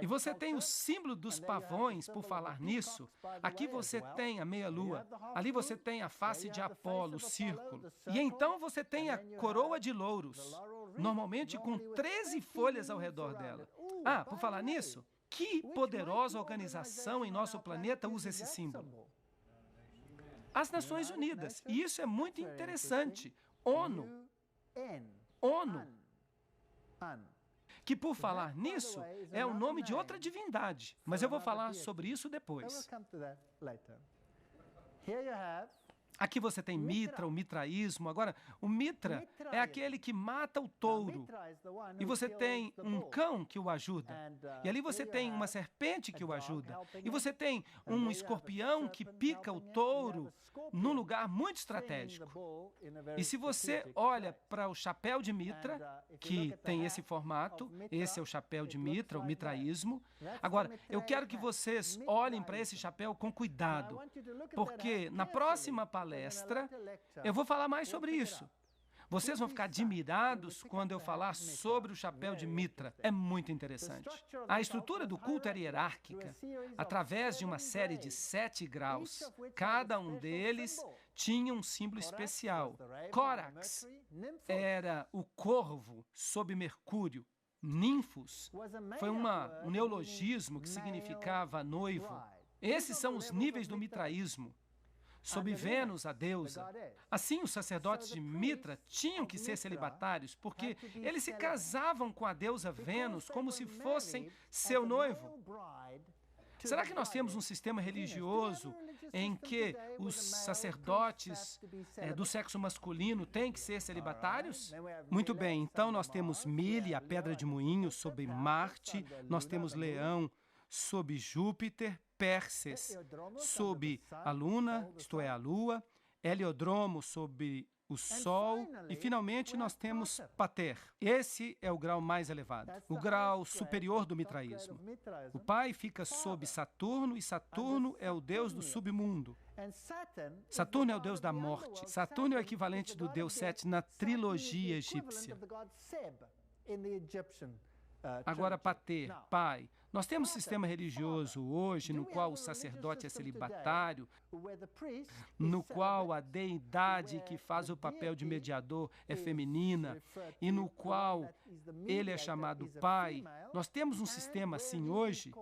S1: E você tem o símbolo dos pavões, por falar nisso. Aqui você tem a meia-lua. Ali você tem a face de Apolo, o círculo. E então você tem a coroa de louros, normalmente com 13 folhas ao redor dela. Ah, por falar nisso, que poderosa organização em nosso planeta usa esse símbolo? As Nações Unidas. E isso é muito interessante. ONU. Que, por falar nisso, é o nome de outra divindade. Mas eu vou falar sobre isso depois. Aqui você tem Mitra, o mitraísmo. Agora, o Mitra é aquele que mata o touro. E você tem um cão que o ajuda. E ali você tem uma serpente que o ajuda. E você tem um escorpião que pica o touro num lugar muito estratégico. E se você olha para o chapéu de Mitra, que tem esse formato, esse é o chapéu de Mitra, o mitraísmo. Agora, eu quero que vocês olhem para esse chapéu com cuidado, porque na próxima palestra eu vou falar mais sobre isso. Vocês vão ficar admirados quando eu falar sobre o chapéu de Mitra. É muito interessante. A estrutura do culto era hierárquica, através de uma série de 7 graus. Cada um deles tinha um símbolo especial. Córax era o corvo sob Mercúrio. Ninfos foi um neologismo que significava noivo. Esses são os níveis do mitraísmo. Sob Vênus, a deusa. Assim, os sacerdotes de Mitra tinham que ser celibatários, porque eles se casavam com a deusa Vênus como se fossem seu noivo. Será que nós temos um sistema religioso em que os sacerdotes do sexo masculino têm que ser celibatários? Muito bem, então nós temos Mili, a pedra de moinho, sob Marte, nós temos Leão sob Júpiter, Pérses sob a Luna, isto é, a Lua, Heliodromo sob o Sol e, finalmente, nós temos Pater. Esse é o grau mais elevado, o grau superior do mitraísmo. O pai fica sob Saturno e Saturno é o deus do submundo. Saturno é o deus da morte. Saturno é o equivalente do deus Sete na trilogia egípcia. Agora, pater, pai. Nós temos um sistema religioso hoje no qual o sacerdote é celibatário, no qual a deidade que faz o papel de mediador é feminina e no qual ele é chamado pai. Nós temos um sistema assim hoje.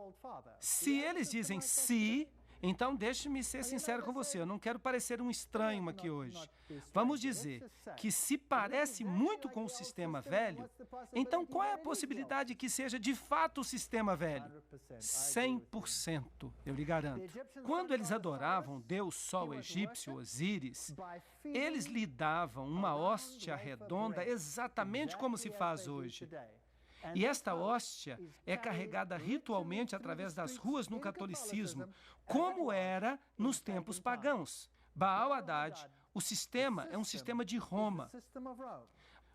S1: Se eles dizem sim, então deixe-me ser sincero com você, eu não quero parecer um estranho aqui hoje. Vamos dizer que se parece muito com o sistema velho, então qual é a possibilidade que seja de fato o sistema velho? 100%, eu lhe garanto. Quando eles adoravam o deus sol egípcio, Osíris, eles lhe davam uma hóstia redonda exatamente como se faz hoje. E esta hóstia é carregada ritualmente através das ruas no catolicismo, como era nos tempos pagãos. Baal Haddad, o sistema é um sistema de Roma.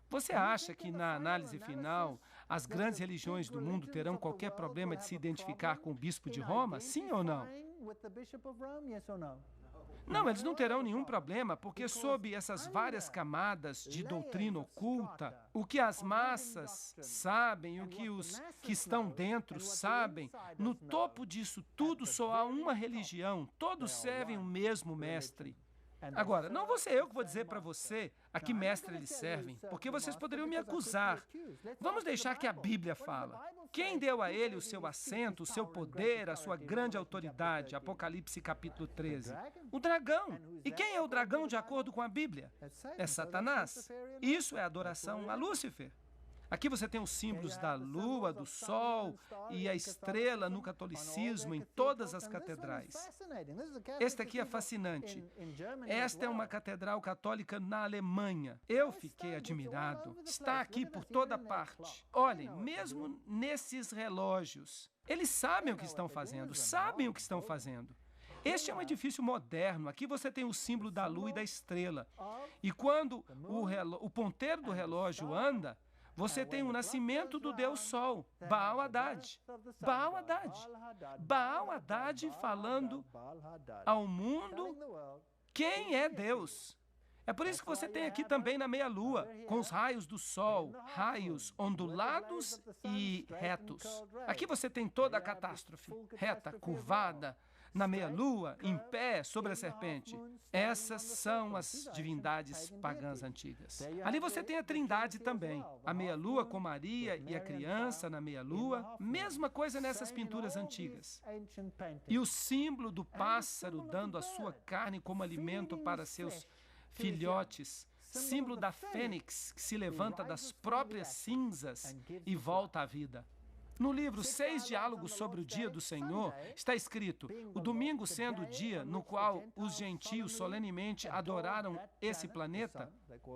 S1: Você acha que, na análise final, as grandes religiões do mundo terão qualquer problema de se identificar com o bispo de Roma? Sim ou não? Não, eles não terão nenhum problema, porque sob essas várias camadas de doutrina oculta, o que as massas sabem, o que os que estão dentro sabem, no topo disso tudo só há uma religião, todos servem o mesmo mestre. Agora, não vou ser eu que vou dizer para você a que mestre eles servem, porque vocês poderiam me acusar. Vamos deixar que a Bíblia fala. Quem deu a ele o seu assento, o seu poder, a sua grande autoridade? Apocalipse capítulo 13. O dragão. E quem é o dragão de acordo com a Bíblia? É Satanás. Isso é adoração a Lúcifer. Aqui você tem os símbolos da lua, do sol e a estrela no catolicismo em todas as catedrais. Este aqui é fascinante. Esta é uma catedral católica na Alemanha. Eu fiquei admirado. Está aqui por toda parte. Olhem, mesmo nesses relógios, eles sabem o que estão fazendo, sabem o que estão fazendo. Este é um edifício moderno. Aqui você tem o símbolo da lua e da estrela. E quando o ponteiro do relógio anda, você tem o nascimento do Deus Sol, Baal Haddad. Baal Haddad. Baal Haddad falando ao mundo quem é Deus. É por isso que você tem aqui também na meia-lua, com os raios do sol, raios ondulados e retos. Aqui você tem toda a catástrofe, reta, curvada, na meia-lua, em pé, sobre a serpente. Essas são as divindades pagãs antigas. Ali você tem a Trindade também. A meia-lua com Maria e a criança na meia-lua. Mesma coisa nessas pinturas antigas. E o símbolo do pássaro dando a sua carne como alimento para seus filhotes. Símbolo da fênix que se levanta das próprias cinzas e volta à vida. No livro 6 Diálogos sobre o Dia do Senhor, está escrito, o domingo sendo o dia no qual os gentios solenemente adoraram esse planeta,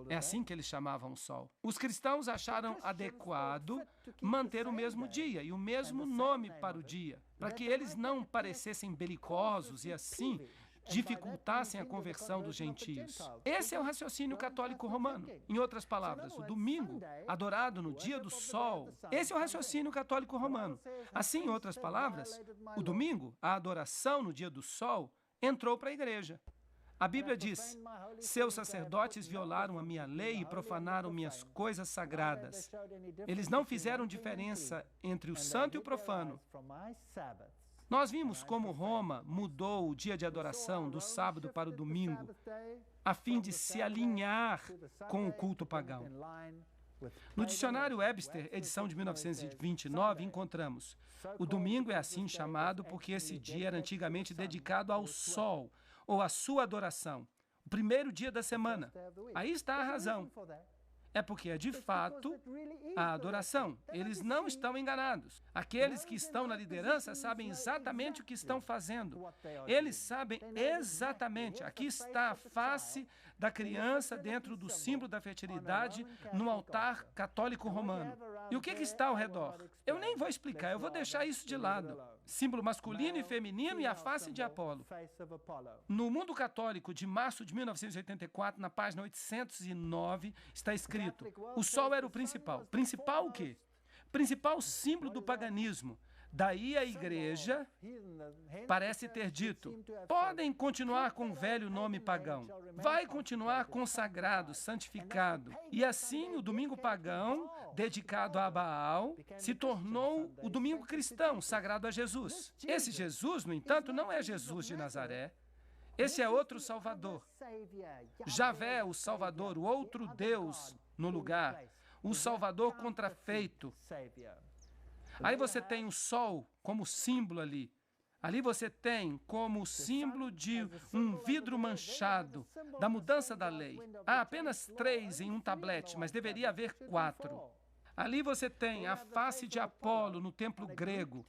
S1: é assim que eles chamavam o Sol. Os cristãos acharam adequado manter o mesmo dia e o mesmo nome para o dia, para que eles não parecessem belicosos e assim dificultassem a conversão dos gentios. Esse é o raciocínio católico romano. Em outras palavras, o domingo, adorado no dia do sol, esse é o raciocínio católico romano. Assim, em outras palavras, o domingo, a adoração no dia do sol, entrou para a igreja. A Bíblia diz, seus sacerdotes violaram a minha lei e profanaram minhas coisas sagradas. Eles não fizeram diferença entre o santo e o profano. Nós vimos como Roma mudou o dia de adoração do sábado para o domingo, a fim de se alinhar com o culto pagão. No dicionário Webster, edição de 1929, encontramos: o domingo é assim chamado porque esse dia era antigamente dedicado ao sol, ou à sua adoração, o primeiro dia da semana. Aí está a razão. É porque é de fato a adoração. Eles não estão enganados. Aqueles que estão na liderança sabem exatamente o que estão fazendo. Eles sabem exatamente. Aqui está a face da criança dentro do símbolo da fertilidade no altar católico romano. E o que está ao redor? Eu nem vou explicar, eu vou deixar isso de lado. Símbolo masculino e feminino e a face de Apolo. No Mundo Católico de março de 1984, na página 809, está escrito: o sol era o principal. Principal o quê? Principal símbolo do paganismo, Daí a igreja parece ter dito: podem continuar com o velho nome pagão, vai continuar consagrado, santificado. E assim o domingo pagão, dedicado a Baal, se tornou o domingo cristão, sagrado a Jesus. Esse Jesus, no entanto, não é Jesus de Nazaré. Esse é outro Salvador. Javé, o Salvador, o outro Deus no lugar, o Salvador contrafeito. Aí você tem o sol como símbolo ali. Ali você tem como símbolo de um vidro manchado, da mudança da lei. Há apenas 3 em um tablete, mas deveria haver 4. Ali você tem a face de Apolo no templo grego.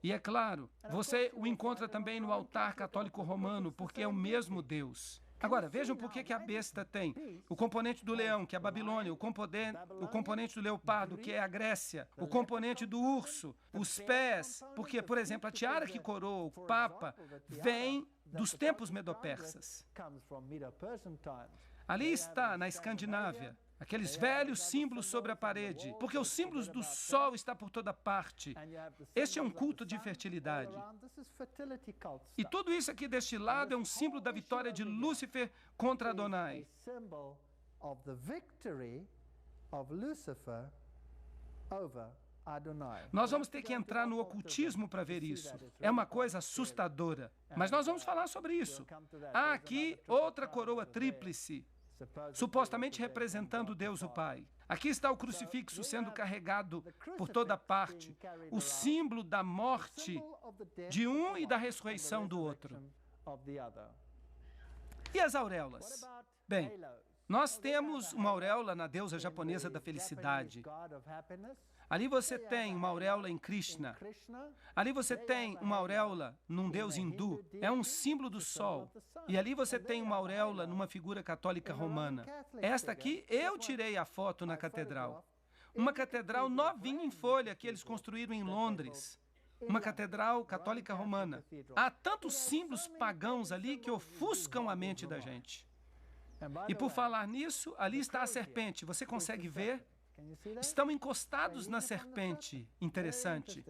S1: E é claro, você o encontra também no altar católico romano, porque é o mesmo Deus. Agora, vejam por que a besta tem o componente do leão, que é a Babilônia, o componente do leopardo, que é a Grécia, o componente do urso, os pés, porque, por exemplo, a tiara que coroa o Papa vem dos tempos medo-persas. Ali está, na Escandinávia, aqueles velhos símbolos sobre a parede, porque os símbolos do sol estão por toda parte. Este é um culto de fertilidade. E tudo isso aqui deste lado é um símbolo da vitória de Lúcifer contra Adonai. Nós vamos ter que entrar no ocultismo para ver isso. É uma coisa assustadora. Mas nós vamos falar sobre isso. Há aqui outra coroa tríplice, supostamente representando Deus o Pai. Aqui está o crucifixo sendo carregado por toda parte, o símbolo da morte de um e da ressurreição do outro. E as auréolas? Bem, nós temos uma auréola na deusa japonesa da felicidade. Ali você tem uma auréola em Krishna. Ali você tem uma auréola num deus hindu. É um símbolo do sol. E ali você tem uma auréola numa figura católica romana. Esta aqui eu tirei a foto na catedral. Uma catedral novinha em folha que eles construíram em Londres. Uma catedral católica romana. Há tantos símbolos pagãos ali que ofuscam a mente da gente. E por falar nisso, ali está a serpente. Você consegue ver? Estão encostados na serpente. Interessante.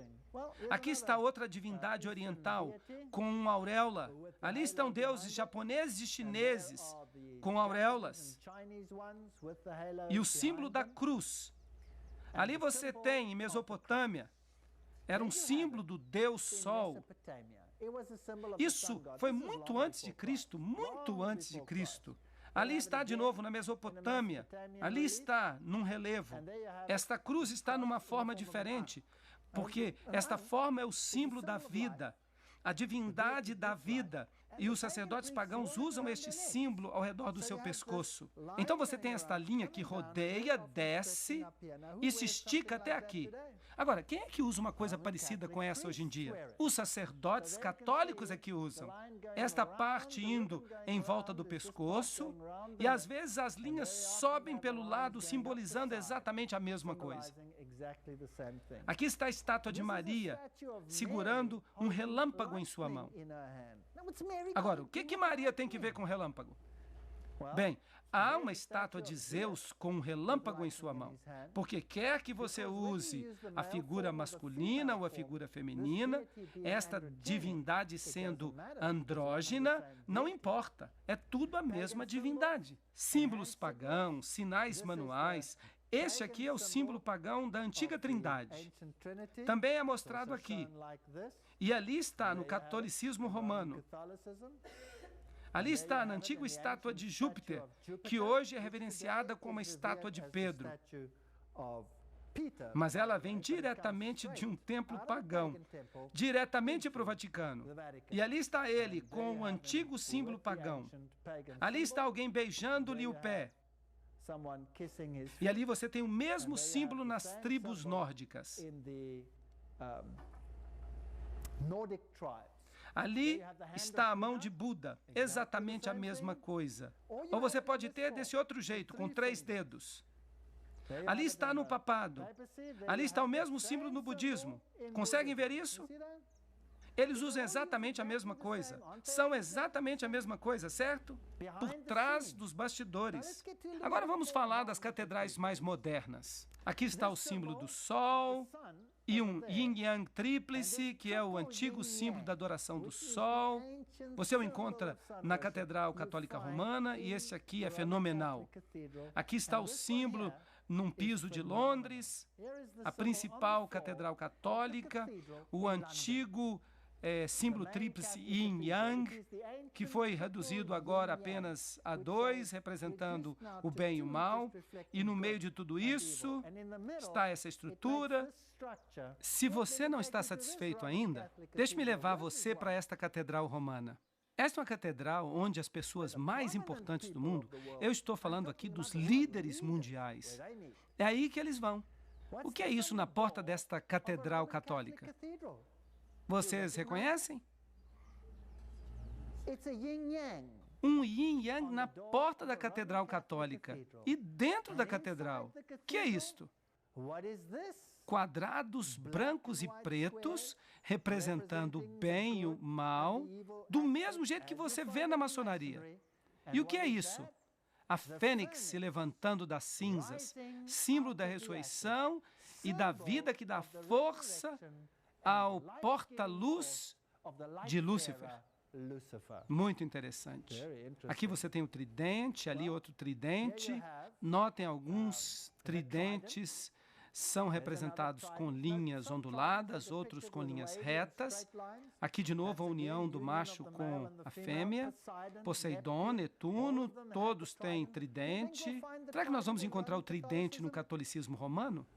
S1: Aqui está outra divindade oriental com uma auréola. Ali estão deuses japoneses e chineses com auréolas. E o símbolo da cruz. Ali você tem, em Mesopotâmia, era um símbolo do Deus Sol. Isso foi muito antes de Cristo, muito antes de Cristo. Ali está de novo na Mesopotâmia, ali está num relevo. Esta cruz está numa forma diferente, porque esta forma é o símbolo da vida, a divindade da vida. E os sacerdotes pagãos usam este símbolo ao redor do seu pescoço. Então você tem esta linha que rodeia, desce e se estica até aqui. Agora, quem é que usa uma coisa parecida com essa hoje em dia? Os sacerdotes católicos é que usam. Esta parte indo em volta do pescoço e às vezes as linhas sobem pelo lado, simbolizando exatamente a mesma coisa. Aqui está a estátua de Maria segurando um relâmpago em sua mão. Agora, o que Maria tem que ver com relâmpago? Bem, há uma estátua de Zeus com um relâmpago em sua mão, porque quer que você use a figura masculina ou a figura feminina, esta divindade sendo andrógina, não importa, é tudo a mesma divindade. Símbolos pagãos, sinais manuais. Este aqui é o símbolo pagão da antiga Trindade. Também é mostrado aqui. E ali está no catolicismo romano. Ali está na antiga estátua de Júpiter, que hoje é reverenciada como a estátua de Pedro. Mas ela vem diretamente de um templo pagão, diretamente para o Vaticano. E ali está ele, com o antigo símbolo pagão. Ali está alguém beijando-lhe o pé. E ali você tem o mesmo símbolo nas tribos nórdicas. Ali está a mão de Buda, exatamente a mesma coisa. Ou você pode ter desse outro jeito, com 3 dedos. Ali está no papado. Ali está o mesmo símbolo no budismo. Conseguem ver isso? Eles usam exatamente a mesma coisa. São exatamente a mesma coisa, certo? Por trás dos bastidores. Agora vamos falar das catedrais mais modernas. Aqui está o símbolo do Sol e um Yin-Yang tríplice, que é o antigo símbolo da adoração do Sol. Você o encontra na Catedral Católica Romana e esse aqui é fenomenal. Aqui está o símbolo num piso de Londres, a principal catedral católica, o antigo símbolo tríplice Yin-Yang, que foi reduzido agora apenas a 2, representando o bem e o mal. E no meio de tudo isso está essa estrutura. Se você não está satisfeito ainda, deixe-me levar você para esta catedral romana. Esta é uma catedral onde as pessoas mais importantes do mundo, eu estou falando aqui dos líderes mundiais, é aí que eles vão. O que é isso na porta desta catedral católica? Vocês reconhecem? Um yin-yang na porta da Catedral Católica e dentro da catedral. O que é isto? Quadrados brancos e pretos, representando o bem e o mal, do mesmo jeito que você vê na maçonaria. E o que é isso? A fênix se levantando das cinzas, símbolo da ressurreição e da vida que dá força ao porta-luz de Lúcifer. Muito interessante. Aqui você tem o tridente, ali outro tridente. Notem alguns tridentes são representados com linhas onduladas, outros com linhas retas. Aqui, de novo, a união do macho com a fêmea. Poseidon, Netuno, todos têm tridente. Será que nós vamos encontrar o tridente no catolicismo romano?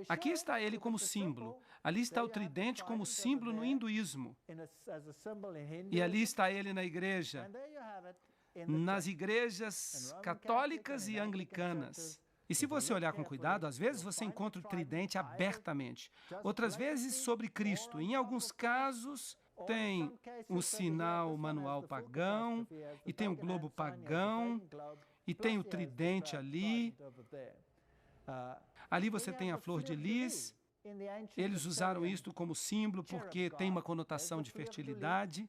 S1: Aqui está ele como símbolo. Ali está o tridente como símbolo no hinduísmo. E ali está ele na igreja, nas igrejas católicas e anglicanas. E se você olhar com cuidado, às vezes você encontra o tridente abertamente, outras vezes sobre Cristo. Em alguns casos, tem o sinal manual pagão, e tem o globo pagão, e tem o tridente ali. Ali você tem a flor de lis. Eles usaram isto como símbolo porque tem uma conotação de fertilidade.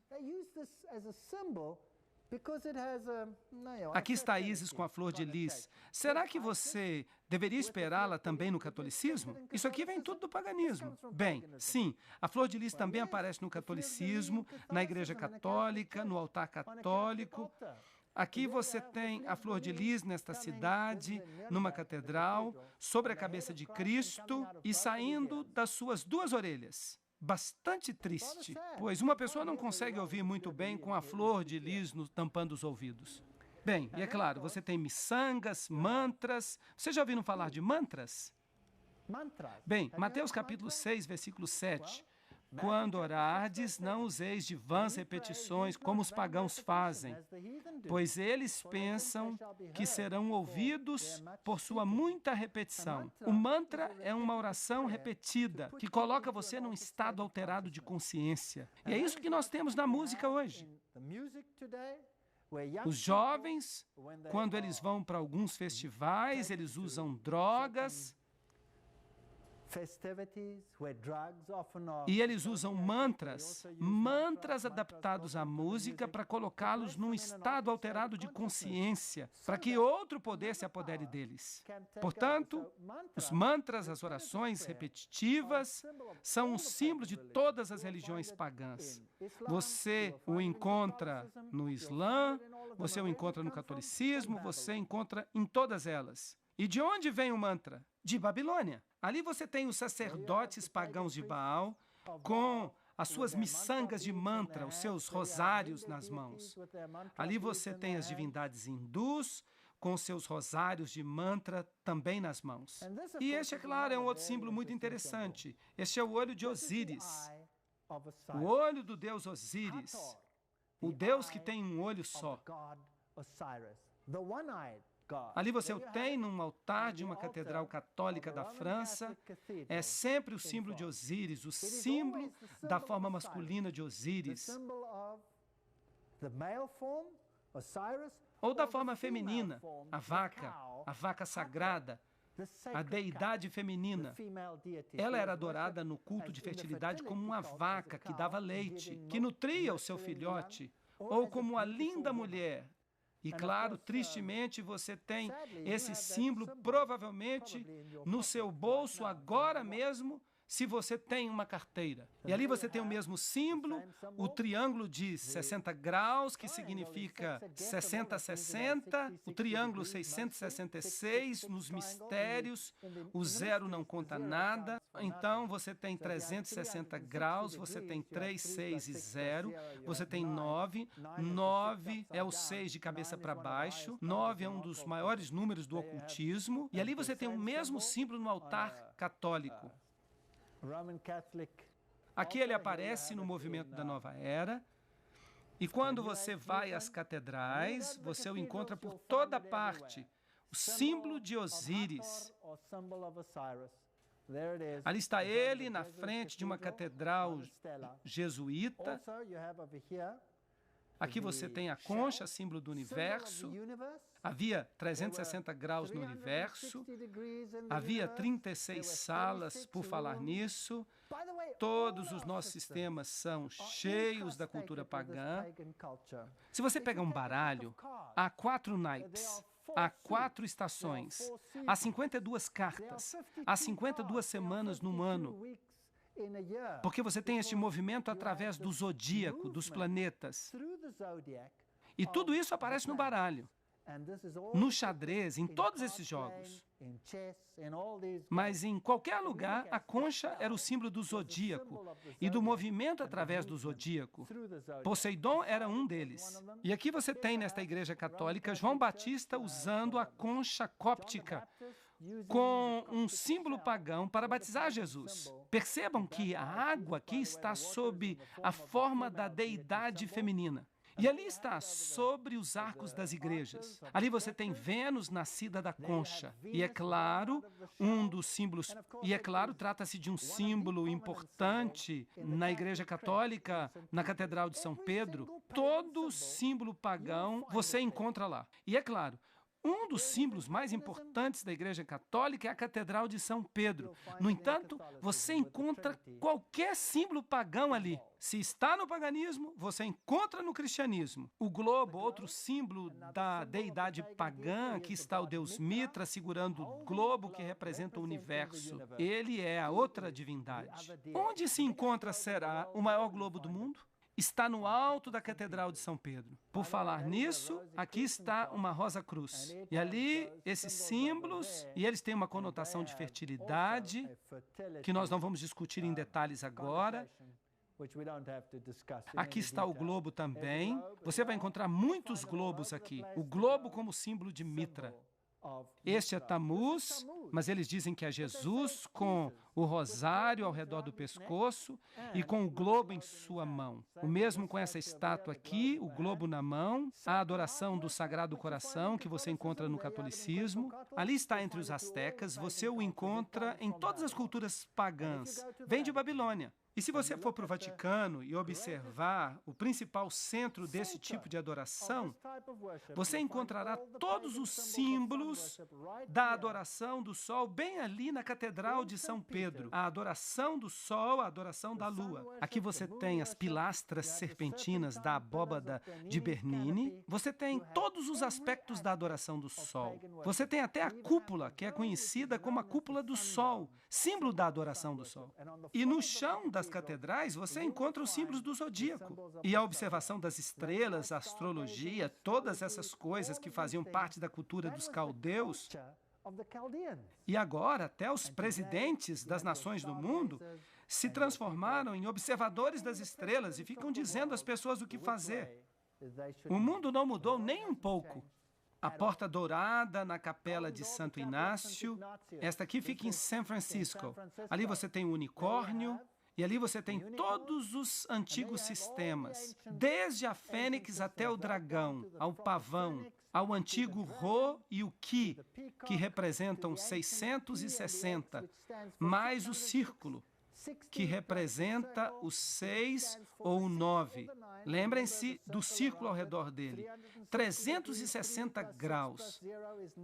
S1: Aqui está Ísis com a flor de lis. Será que você deveria esperá-la também no catolicismo? Isso aqui vem tudo do paganismo. Bem, sim, a flor de lis também aparece no catolicismo, na igreja católica, no altar católico. Aqui você tem a flor de lis nesta cidade, numa catedral, sobre a cabeça de Cristo e saindo das suas duas orelhas. Bastante triste, pois uma pessoa não consegue ouvir muito bem com a flor de lis tampando os ouvidos. Bem, e é claro, você tem miçangas, mantras. Vocês já ouviram falar de mantras? Bem, Mateus capítulo 6, versículo 7. Quando orardes, não useis de vãs repetições como os pagãos fazem, pois eles pensam que serão ouvidos por sua muita repetição. O mantra é uma oração repetida que coloca você num estado alterado de consciência. E é isso que nós temos na música hoje. Os jovens, quando eles vão para alguns festivais, eles usam drogas, e eles usam mantras adaptados à música para colocá-los num estado alterado de consciência, para que outro poder se apodere deles. Portanto, os mantras, as orações repetitivas, são um símbolo de todas as religiões pagãs. Você o encontra no Islã, você o encontra no catolicismo, você encontra em todas elas. E de onde vem o mantra? De Babilônia. Ali você tem os sacerdotes pagãos de Baal com as suas miçangas de mantra, os seus rosários nas mãos. Ali você tem as divindades hindus com seus rosários de mantra também nas mãos. E este, é claro, é um outro símbolo muito interessante. Este é o olho de Osíris, o olho do deus Osíris, o deus que tem um olho só. Ali você o tem num altar de uma catedral católica da França. É sempre o símbolo de Osíris, o símbolo da forma masculina de Osíris. Ou da forma feminina, a vaca sagrada. a deidade feminina. Ela era adorada no culto de fertilidade como uma vaca que dava leite, que nutria o seu filhote, ou como a linda mulher. E claro, tristemente, você tem esse símbolo provavelmente no seu bolso agora mesmo, se você tem uma carteira. E ali você tem o mesmo símbolo, o triângulo de 60 graus, que significa 60-60, o triângulo 666 nos mistérios, o zero não conta nada. Então, você tem 360 graus, você tem 3, 6 e 0, você tem 9. 9 é o 6 de cabeça para baixo, 9 é um dos maiores números do ocultismo, e ali você tem o mesmo símbolo no altar católico. Aqui ele aparece no movimento da Nova Era, e quando você vai às catedrais, você o encontra por toda parte, o símbolo de Osíris. Ali está ele, na frente de uma catedral jesuíta. Aqui você tem a concha, símbolo do universo. Havia 360 graus no universo. Havia 36 salas por falar nisso. Todos os nossos sistemas são cheios da cultura pagã. Se você pegar um baralho, há 4 naipes, há 4 estações, há 52 cartas, há 52 semanas num ano. Porque você tem este movimento através do zodíaco, dos planetas. E tudo isso aparece no baralho, no xadrez, em todos esses jogos. Mas em qualquer lugar, a concha era o símbolo do zodíaco e do movimento através do zodíaco. Poseidon era um deles. E aqui você tem, nesta igreja católica, João Batista usando a concha cóptica com um símbolo pagão para batizar Jesus. Percebam que a água aqui está sob a forma da deidade feminina. E ali está, sobre os arcos das igrejas. Ali você tem Vênus, nascida da concha. E é claro, um dos símbolos... E é claro, trata-se de um símbolo importante na Igreja Católica, na Catedral de São Pedro. Todo símbolo pagão você encontra lá. E é claro, um dos símbolos mais importantes da Igreja Católica é a Catedral de São Pedro. No entanto, você encontra qualquer símbolo pagão ali. Se está no paganismo, você encontra no cristianismo. O globo, outro símbolo da deidade pagã, aqui está o deus Mitra segurando o globo que representa o universo. Ele é a outra divindade. Onde se encontra, será, o maior globo do mundo? Está no alto da Catedral de São Pedro. Por falar nisso, aqui está uma rosa cruz. E ali, esses símbolos, e eles têm uma conotação de fertilidade, que nós não vamos discutir em detalhes agora. Aqui está o globo também. Você vai encontrar muitos globos aqui. O globo como símbolo de Mitra. Este é Tammuz, mas eles dizem que é Jesus com o rosário ao redor do pescoço e com o globo em sua mão. O mesmo com essa estátua aqui, o globo na mão, a adoração do Sagrado Coração que você encontra no catolicismo. Ali está entre os astecas, você o encontra em todas as culturas pagãs. Vem de Babilônia. E se você for para o Vaticano e observar o principal centro desse tipo de adoração, você encontrará todos os símbolos da adoração do Sol bem ali na Catedral de São Pedro. A adoração do Sol, a adoração da Lua. Aqui você tem as pilastras serpentinas da abóbada de Bernini. Você tem todos os aspectos da adoração do Sol. Você tem até a cúpula, que é conhecida como a cúpula do Sol, símbolo da adoração do Sol. E no chão das catedrais, você encontra os símbolos do zodíaco. E a observação das estrelas, a astrologia, todas essas coisas que faziam parte da cultura dos caldeus. E agora, até os presidentes das nações do mundo se transformaram em observadores das estrelas e ficam dizendo às pessoas o que fazer. O mundo não mudou nem um pouco. A Porta Dourada, na Capela de Santo Inácio. Esta aqui fica em São Francisco. Ali você tem o unicórnio. E ali você tem todos os antigos sistemas, desde a fênix até o dragão, ao pavão, ao antigo Rho e o Ki, que representam 660, mais o círculo. que representa o 6 ou o 9. Lembrem-se do círculo ao redor dele. 360 graus.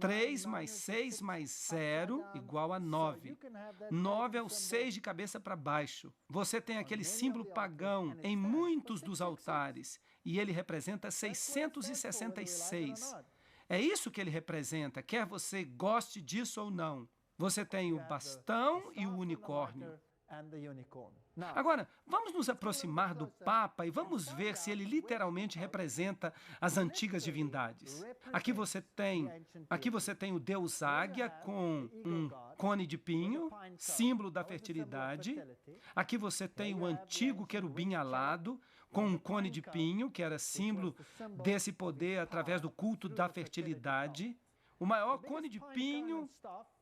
S1: 3 mais 6 mais 0 igual a 9. 9 é o 6 de cabeça para baixo. Você tem aquele símbolo pagão em muitos dos altares, e ele representa 666. É isso que ele representa, quer você goste disso ou não. Você tem o bastão e o unicórnio. Agora, vamos nos aproximar do Papa e vamos ver se ele literalmente representa as antigas divindades. Aqui você tem o Deus Águia com um cone de pinho, símbolo da fertilidade. Aqui você tem o antigo querubim alado com um cone de pinho, que era símbolo desse poder através do culto da fertilidade. O maior cone de pinho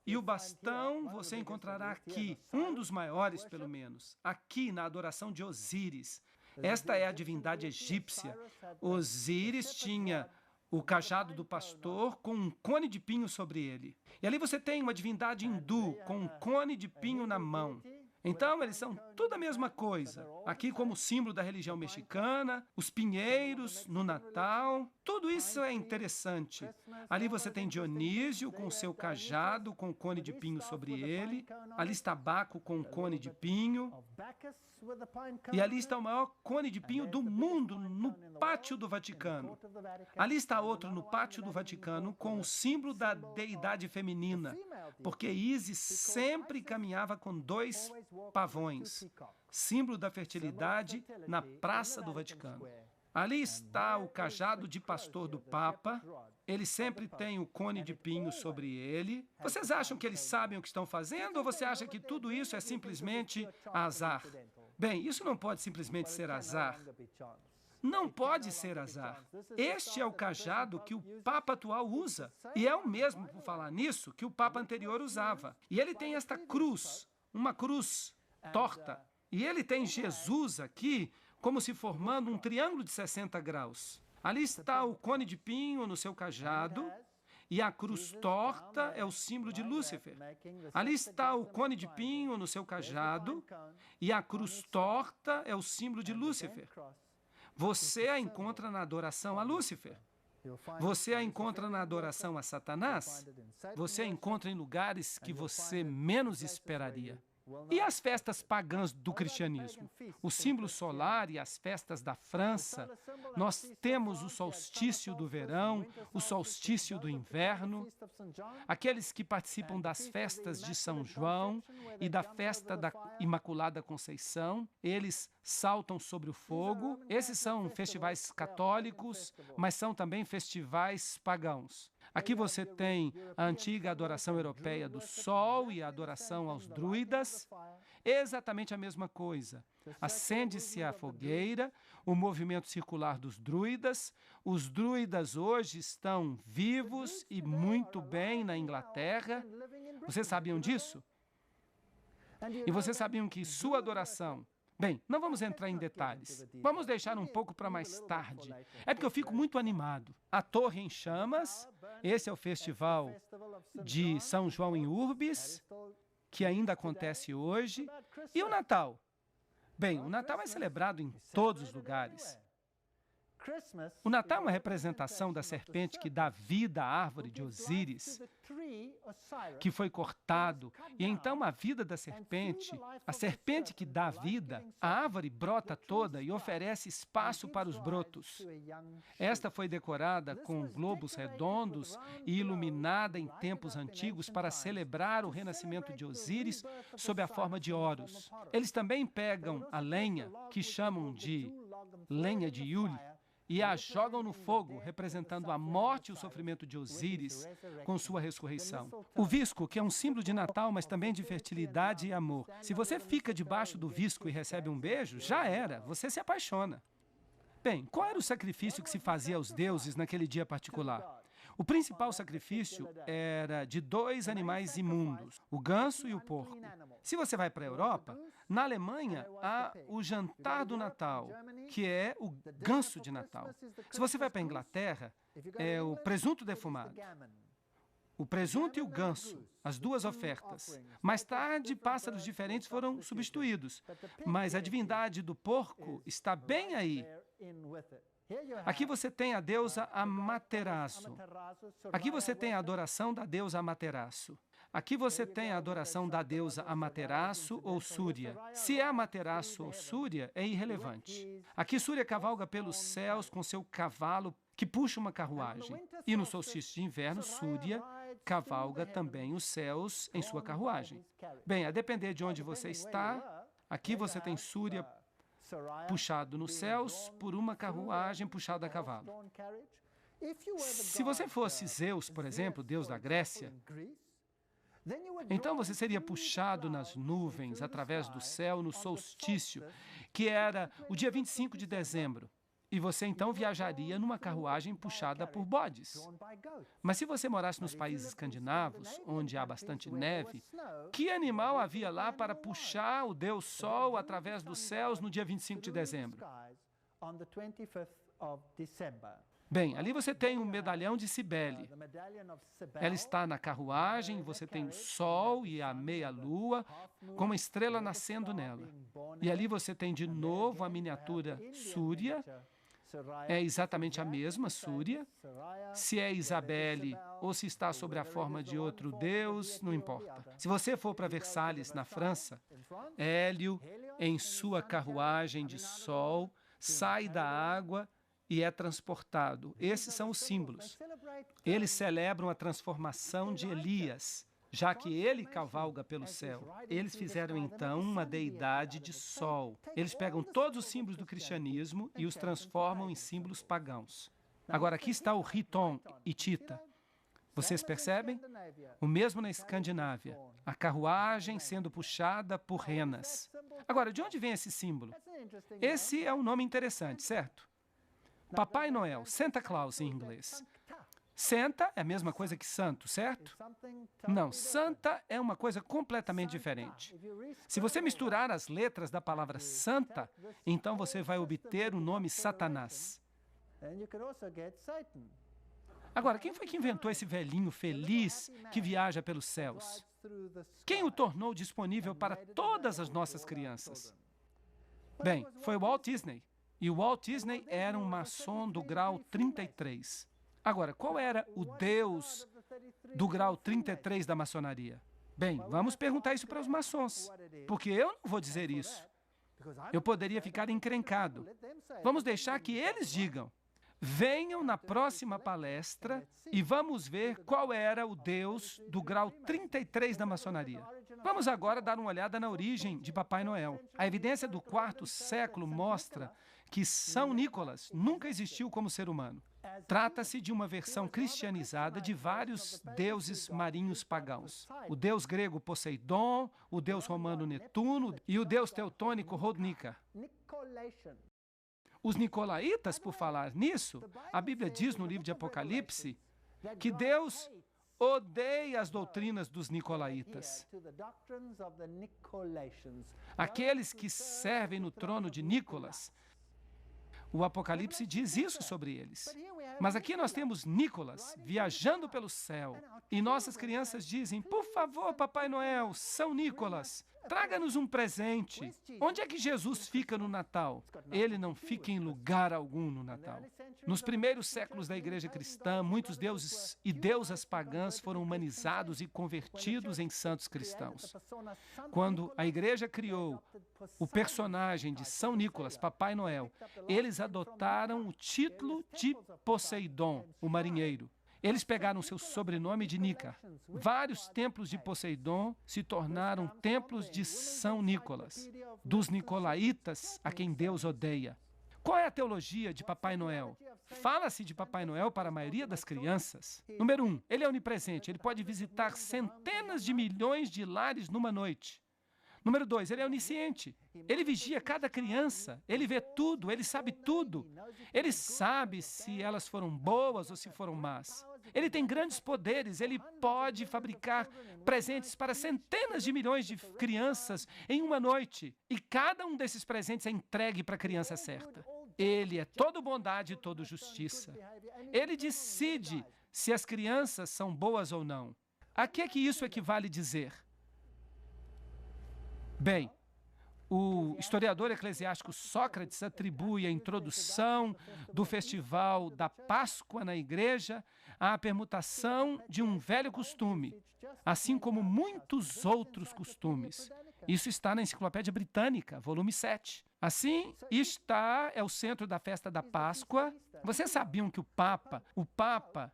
S1: e o bastão você encontrará aqui, um dos maiores pelo menos, aqui na adoração de Osíris. Esta é a divindade egípcia. Osíris tinha o cajado do pastor com um cone de pinho sobre ele. E ali você tem uma divindade hindu com um cone de pinho na mão. Então, eles são tudo a mesma coisa. Aqui como símbolo da religião mexicana, os pinheiros no Natal, tudo isso é interessante. Ali você tem Dionísio com o seu cajado, com o cone de pinho sobre ele. Ali está Baco com o cone de pinho. E ali está o maior cone de pinho do mundo, no pátio do Vaticano. Ali está outro no pátio do Vaticano com o símbolo da deidade feminina, porque Ísis sempre caminhava com 2 pavões, símbolo da fertilidade na Praça do Vaticano. Ali está o cajado de pastor do Papa. Ele sempre tem o cone de pinho sobre ele. Vocês acham que eles sabem o que estão fazendo ou você acha que tudo isso é simplesmente azar? Bem, isso não pode simplesmente ser azar. Não pode ser azar. Este é o cajado que o Papa atual usa. E é o mesmo, por falar nisso, que o Papa anterior usava. E ele tem esta cruz, uma cruz torta. E ele tem Jesus aqui como se formando um triângulo de 60 graus. Ali está o cone de pinho no seu cajado, e a cruz torta é o símbolo de Lúcifer. Ali está o cone de pinho no seu cajado, e a cruz torta é o símbolo de Lúcifer. Você a encontra na adoração a Lúcifer. Você a encontra na adoração a Satanás. Você a encontra em lugares que você menos esperaria. E as festas pagãs do cristianismo? O símbolo solar e as festas da França. Nós temos o solstício do verão, o solstício do inverno. Aqueles que participam das festas de São João e da festa da Imaculada Conceição, eles saltam sobre o fogo. Esses são festivais católicos, mas são também festivais pagãos. Aqui você tem a antiga adoração europeia do sol e a adoração aos druidas. Exatamente a mesma coisa. Acende-se a fogueira, o movimento circular dos druidas. Os druidas hoje estão vivos e muito bem na Inglaterra. Vocês sabiam disso? E vocês sabiam que sua adoração... Bem, não vamos entrar em detalhes. Vamos deixar um pouco para mais tarde. É porque eu fico muito animado. A Torre em Chamas, esse é o festival de São João em Urbis, que ainda acontece hoje. E o Natal? Bem, o Natal é celebrado em todos os lugares. O Natal é uma representação da serpente que dá vida à árvore de Osíris, que foi cortado, e então a vida da serpente, a serpente que dá vida, a árvore brota toda e oferece espaço para os brotos. Esta foi decorada com globos redondos e iluminada em tempos antigos para celebrar o renascimento de Osíris sob a forma de Horus. Eles também pegam a lenha, que chamam de lenha de Yule, e a jogam no fogo, representando a morte e o sofrimento de Osíris com sua ressurreição. O visco, que é um símbolo de Natal, mas também de fertilidade e amor. Se você fica debaixo do visco e recebe um beijo, já era, você se apaixona. Bem, qual era o sacrifício que se fazia aos deuses naquele dia particular? O principal sacrifício era de 2 animais imundos, o ganso e o porco. Se você vai para a Europa, na Alemanha há o jantar do Natal, que é o ganso de Natal. Se você vai para a Inglaterra, é o presunto defumado. o presunto e o ganso, as duas ofertas. Mais tarde, pássaros diferentes foram substituídos, mas a divindade do porco está bem aí. Aqui você tem a deusa Amaterasu. Aqui você tem a adoração da deusa Amaterasu. Aqui você tem a adoração da deusa Amaterasu ou Súria. Se é Amaterasu ou Súria, é irrelevante. Aqui Súria cavalga pelos céus com seu cavalo que puxa uma carruagem. E no solstício de inverno, Súria cavalga também os céus em sua carruagem. Bem, a depender de onde você está, aqui você tem Súria puxado nos céus por uma carruagem puxada a cavalo. Se você fosse Zeus, por exemplo, deus da Grécia, então você seria puxado nas nuvens através do céu no solstício, que era o dia 25 de dezembro. E você então viajaria numa carruagem puxada por bodes. Mas se você morasse nos países escandinavos, onde há bastante neve, que animal havia lá para puxar o Deus Sol através dos céus no dia 25 de dezembro? Bem, ali você tem um medalhão de Cibele. Ela está na carruagem, você tem o sol e a meia-lua, com uma estrela nascendo nela. E ali você tem de novo a miniatura Súria. É exatamente a mesma Súria. Se é Isabelle ou se está sobre a forma de outro deus, não importa. Se você for para Versalhes, na França, Hélio, em sua carruagem de sol, sai da água e é transportado. Esses são os símbolos. Eles celebram a transformação de Elias, já que ele cavalga pelo céu. Eles fizeram, então, uma deidade de sol. Eles pegam todos os símbolos do cristianismo e os transformam em símbolos pagãos. Agora, aqui está o Riton hitita. Vocês percebem? O mesmo na Escandinávia. A carruagem sendo puxada por renas. Agora, de onde vem esse símbolo? Esse é um nome interessante, certo? Papai Noel, Santa Claus em inglês. Santa é a mesma coisa que santo, certo? Não, santa é uma coisa completamente diferente. Se você misturar as letras da palavra santa, então você vai obter o nome Satanás. Agora, quem foi que inventou esse velhinho feliz que viaja pelos céus? Quem o tornou disponível para todas as nossas crianças? Bem, foi o Walt Disney. E o Walt Disney era um maçom do grau 33. Agora, qual era o Deus do grau 33 da maçonaria? Bem, vamos perguntar isso para os maçons, porque eu não vou dizer isso. Eu poderia ficar encrencado. Vamos deixar que eles digam. Venham na próxima palestra e vamos ver qual era o Deus do grau 33 da maçonaria. Vamos agora dar uma olhada na origem de Papai Noel. A evidência do quarto século mostra que São Nicolas nunca existiu como ser humano. Trata-se de uma versão cristianizada de vários deuses marinhos pagãos. O deus grego Poseidon, o deus romano Netuno e o deus teutônico Rodnica. Os nicolaítas, por falar nisso, a Bíblia diz no livro de Apocalipse que Deus odeia as doutrinas dos nicolaítas. Aqueles que servem no trono de Nicolas. O Apocalipse diz isso sobre eles. Mas aqui nós temos Nicolas viajando pelo céu. E nossas crianças dizem, por favor, Papai Noel, São Nicolas, traga-nos um presente. Onde é que Jesus fica no Natal? Ele não fica em lugar algum no Natal. Nos primeiros séculos da igreja cristã, muitos deuses e deusas pagãs foram humanizados e convertidos em santos cristãos. Quando a igreja criou o personagem de São Nicolas, Papai Noel, eles adotaram o título de Poseidon, o marinheiro. Eles pegaram seu sobrenome de Nica. Vários templos de Poseidon se tornaram templos de São Nicolas, dos nicolaítas, a quem Deus odeia. Qual é a teologia de Papai Noel? Fala-se de Papai Noel para a maioria das crianças. Número 1, ele é onipresente, ele pode visitar centenas de milhões de lares numa noite. Número 2, ele é onisciente. Ele vigia cada criança, ele vê tudo, ele sabe tudo. Ele sabe se elas foram boas ou se foram más. Ele tem grandes poderes, ele pode fabricar presentes para centenas de milhões de crianças em uma noite. E cada um desses presentes é entregue para a criança certa. Ele é todo bondade e todo justiça. Ele decide se as crianças são boas ou não. A que é que isso equivale dizer? Bem, o historiador eclesiástico Sócrates atribui a introdução do festival da Páscoa na igreja à permutação de um velho costume, assim como muitos outros costumes. Isso está na Enciclopédia Britânica, volume 7. Assim, é o centro da festa da Páscoa. Vocês sabiam que o Papa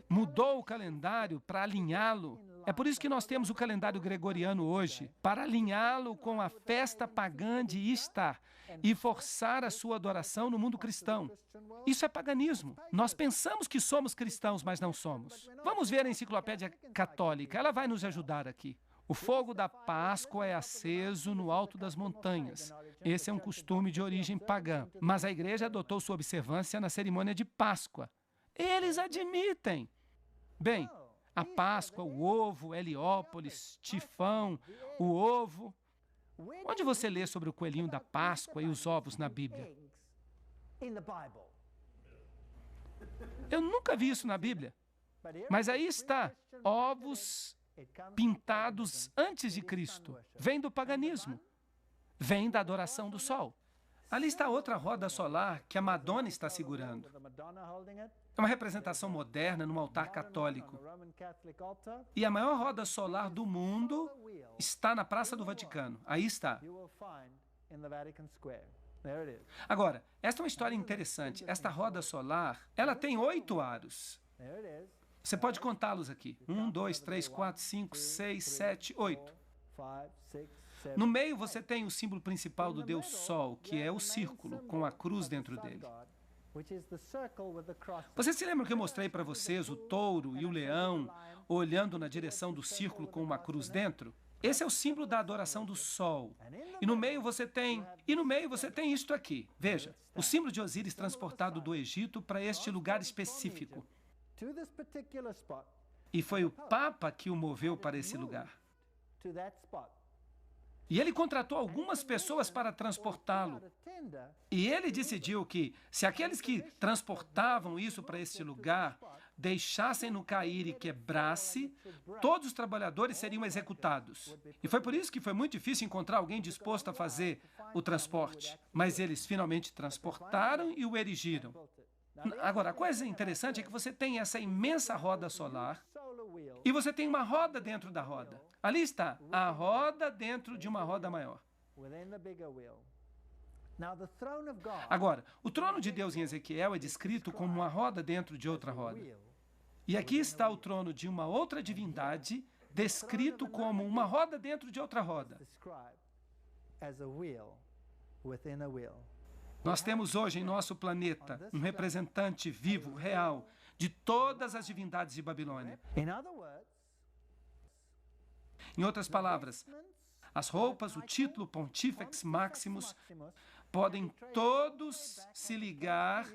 S1: mudou o calendário para alinhá-lo? É por isso que nós temos o calendário gregoriano hoje, para alinhá-lo com a festa pagã de Istar e forçar a sua adoração no mundo cristão. Isso é paganismo. Nós pensamos que somos cristãos, mas não somos. Vamos ver a Enciclopédia Católica, ela vai nos ajudar aqui. O fogo da Páscoa é aceso no alto das montanhas. Esse é um costume de origem pagã, mas a igreja adotou sua observância na cerimônia de Páscoa. Eles admitem. Bem, a Páscoa, o ovo, Heliópolis, Tifão, o ovo. Onde você lê sobre o coelhinho da Páscoa e os ovos na Bíblia? Eu nunca vi isso na Bíblia. Mas aí está, ovos pintados antes de Cristo. Vem do paganismo. Vem da adoração do sol. Ali está outra roda solar que a Madonna está segurando. É uma representação moderna num altar católico. E a maior roda solar do mundo está na Praça do Vaticano. Aí está. Agora, esta é uma história interessante. Esta roda solar, ela tem 8 aros. Você pode contá-los aqui. 1, 2, 3, 4, 5, 6, 7, 8. No meio você tem o símbolo principal do Deus Sol, que é o círculo, com a cruz dentro dele. Vocês se lembram que eu mostrei para vocês o touro e o leão olhando na direção do círculo com uma cruz dentro? Esse é o símbolo da adoração do Sol. E no meio você tem isto aqui. Veja, o símbolo de Osíris transportado do Egito para este lugar específico. E foi o Papa que o moveu para esse lugar. E ele contratou algumas pessoas para transportá-lo. E ele decidiu que, se aqueles que transportavam isso para este lugar deixassem-no cair e quebrasse, todos os trabalhadores seriam executados. E foi por isso que foi muito difícil encontrar alguém disposto a fazer o transporte. Mas eles finalmente transportaram e o erigiram. Agora, a coisa interessante é que você tem essa imensa roda solar e você tem uma roda dentro da roda. Ali está, a roda dentro de uma roda maior. Agora, o trono de Deus em Ezequiel é descrito como uma roda dentro de outra roda. E aqui está o trono de uma outra divindade descrito como uma roda dentro de outra roda. Nós temos hoje em nosso planeta um representante vivo, real, de todas as divindades de Babilônia. Em outras palavras, as roupas, o título Pontifex Maximus podem todos se ligar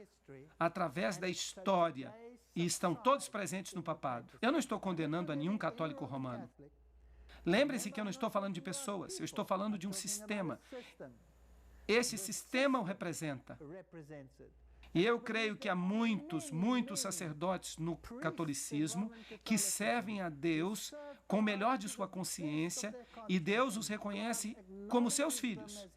S1: através da história e estão todos presentes no papado. Eu não estou condenando a nenhum católico romano. Lembre-se que eu não estou falando de pessoas, eu estou falando de um sistema. Esse sistema o representa. E eu creio que há muitos sacerdotes no catolicismo que servem a Deus com o melhor de sua consciência e Deus os reconhece como seus filhos.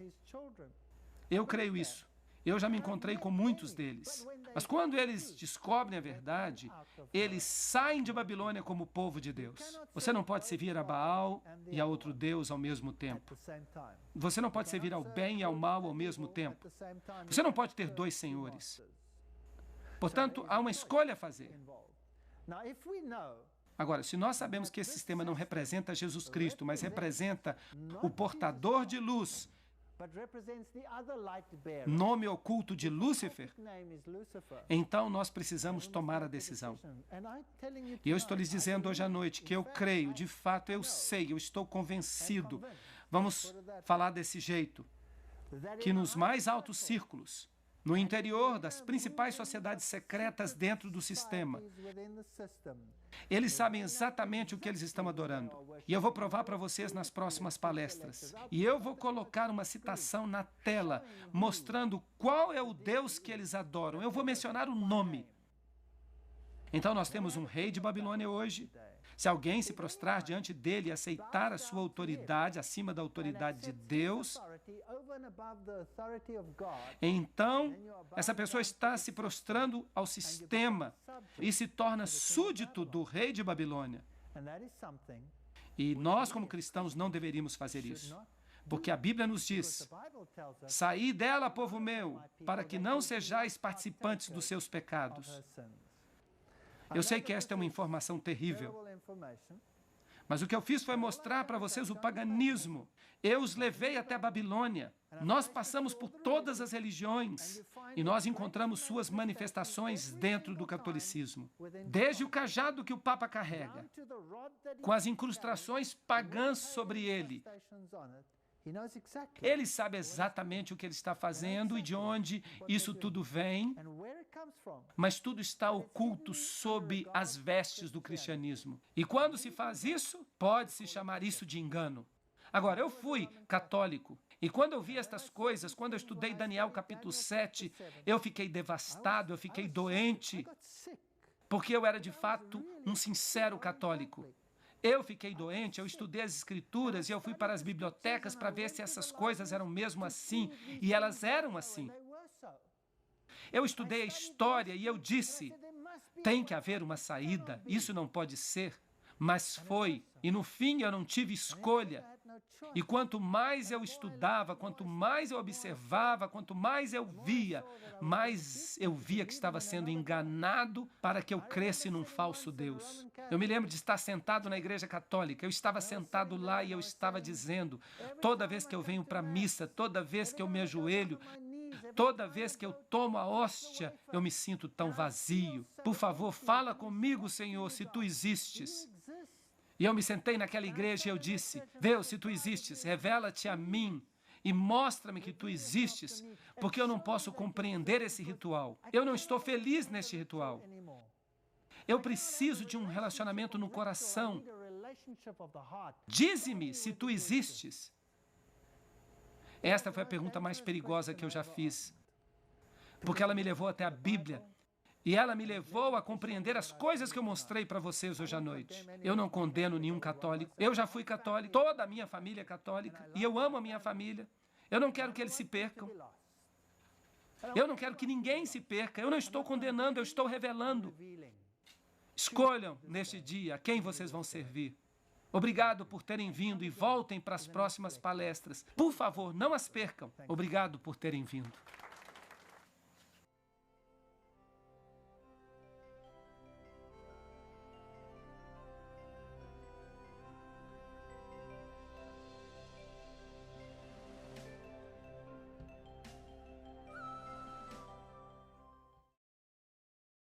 S1: Eu creio isso. Eu já me encontrei com muitos deles. Mas quando eles descobrem a verdade, eles saem de Babilônia como povo de Deus. Você não pode servir a Baal e a outro Deus ao mesmo tempo. Você não pode servir ao bem e ao mal ao mesmo tempo. Você não pode ter 2 senhores. Portanto, há uma escolha a fazer. Agora, se nós sabemos que esse sistema não representa Jesus Cristo, mas representa o portador de luz, nome oculto de Lúcifer, então nós precisamos tomar a decisão. E eu estou lhes dizendo hoje à noite que eu creio, de fato eu sei, eu estou convencido. Vamos falar desse jeito, que nos mais altos círculos, no interior das principais sociedades secretas dentro do sistema, eles sabem exatamente o que eles estão adorando. E eu vou provar para vocês nas próximas palestras. E eu vou colocar uma citação na tela, mostrando qual é o Deus que eles adoram. Eu vou mencionar o nome. Então nós temos um rei de Babilônia hoje. Se alguém se prostrar diante dele e aceitar a sua autoridade acima da autoridade de Deus, então essa pessoa está se prostrando ao sistema e se torna súdito do rei de Babilônia. E nós, como cristãos, não deveríamos fazer isso. Porque a Bíblia nos diz: saí dela, povo meu, para que não sejais participantes dos seus pecados. Eu sei que esta é uma informação terrível, mas o que eu fiz foi mostrar para vocês o paganismo. Eu os levei até a Babilônia. Nós passamos por todas as religiões e nós encontramos suas manifestações dentro do catolicismo. Desde o cajado que o Papa carrega, com as incrustações pagãs sobre ele. Ele sabe exatamente o que ele está fazendo e de onde isso tudo vem, mas tudo está oculto sob as vestes do cristianismo. E quando se faz isso, pode-se chamar isso de engano. Agora, eu fui católico, e quando eu vi estas coisas, quando eu estudei Daniel capítulo 7, eu fiquei devastado, eu fiquei doente, porque eu era de fato um sincero católico. Eu fiquei doente, eu estudei as escrituras e eu fui para as bibliotecas para ver se essas coisas eram mesmo assim, e elas eram assim. Eu estudei a história e eu disse, tem que haver uma saída, isso não pode ser, mas foi, e no fim eu não tive escolha. E quanto mais eu estudava, quanto mais eu observava, quanto mais eu via, mais eu via que estava sendo enganado para que eu cresce num falso Deus. Eu me lembro de estar sentado na igreja católica, eu estava sentado lá e eu estava dizendo, toda vez que eu venho para a missa, toda vez que eu me ajoelho, toda vez que eu tomo a hóstia, eu me sinto tão vazio. Por favor, fala comigo, Senhor, se tu existes. E eu me sentei naquela igreja e eu disse, Deus, se tu existes, revela-te a mim e mostra-me que tu existes, porque eu não posso compreender esse ritual. Eu não estou feliz neste ritual. Eu preciso de um relacionamento no coração. Dize-me se tu existes. Esta foi a pergunta mais perigosa que eu já fiz, porque ela me levou até a Bíblia. E ela me levou a compreender as coisas que eu mostrei para vocês hoje à noite. Eu não condeno nenhum católico. Eu já fui católico, toda a minha família é católica, e eu amo a minha família. Eu não quero que eles se percam. Eu não quero que ninguém se perca. Eu não estou condenando, eu estou revelando. Escolham neste dia a quem vocês vão servir. Obrigado por terem vindo e voltem para as próximas palestras. Por favor, não as percam. Obrigado por terem vindo.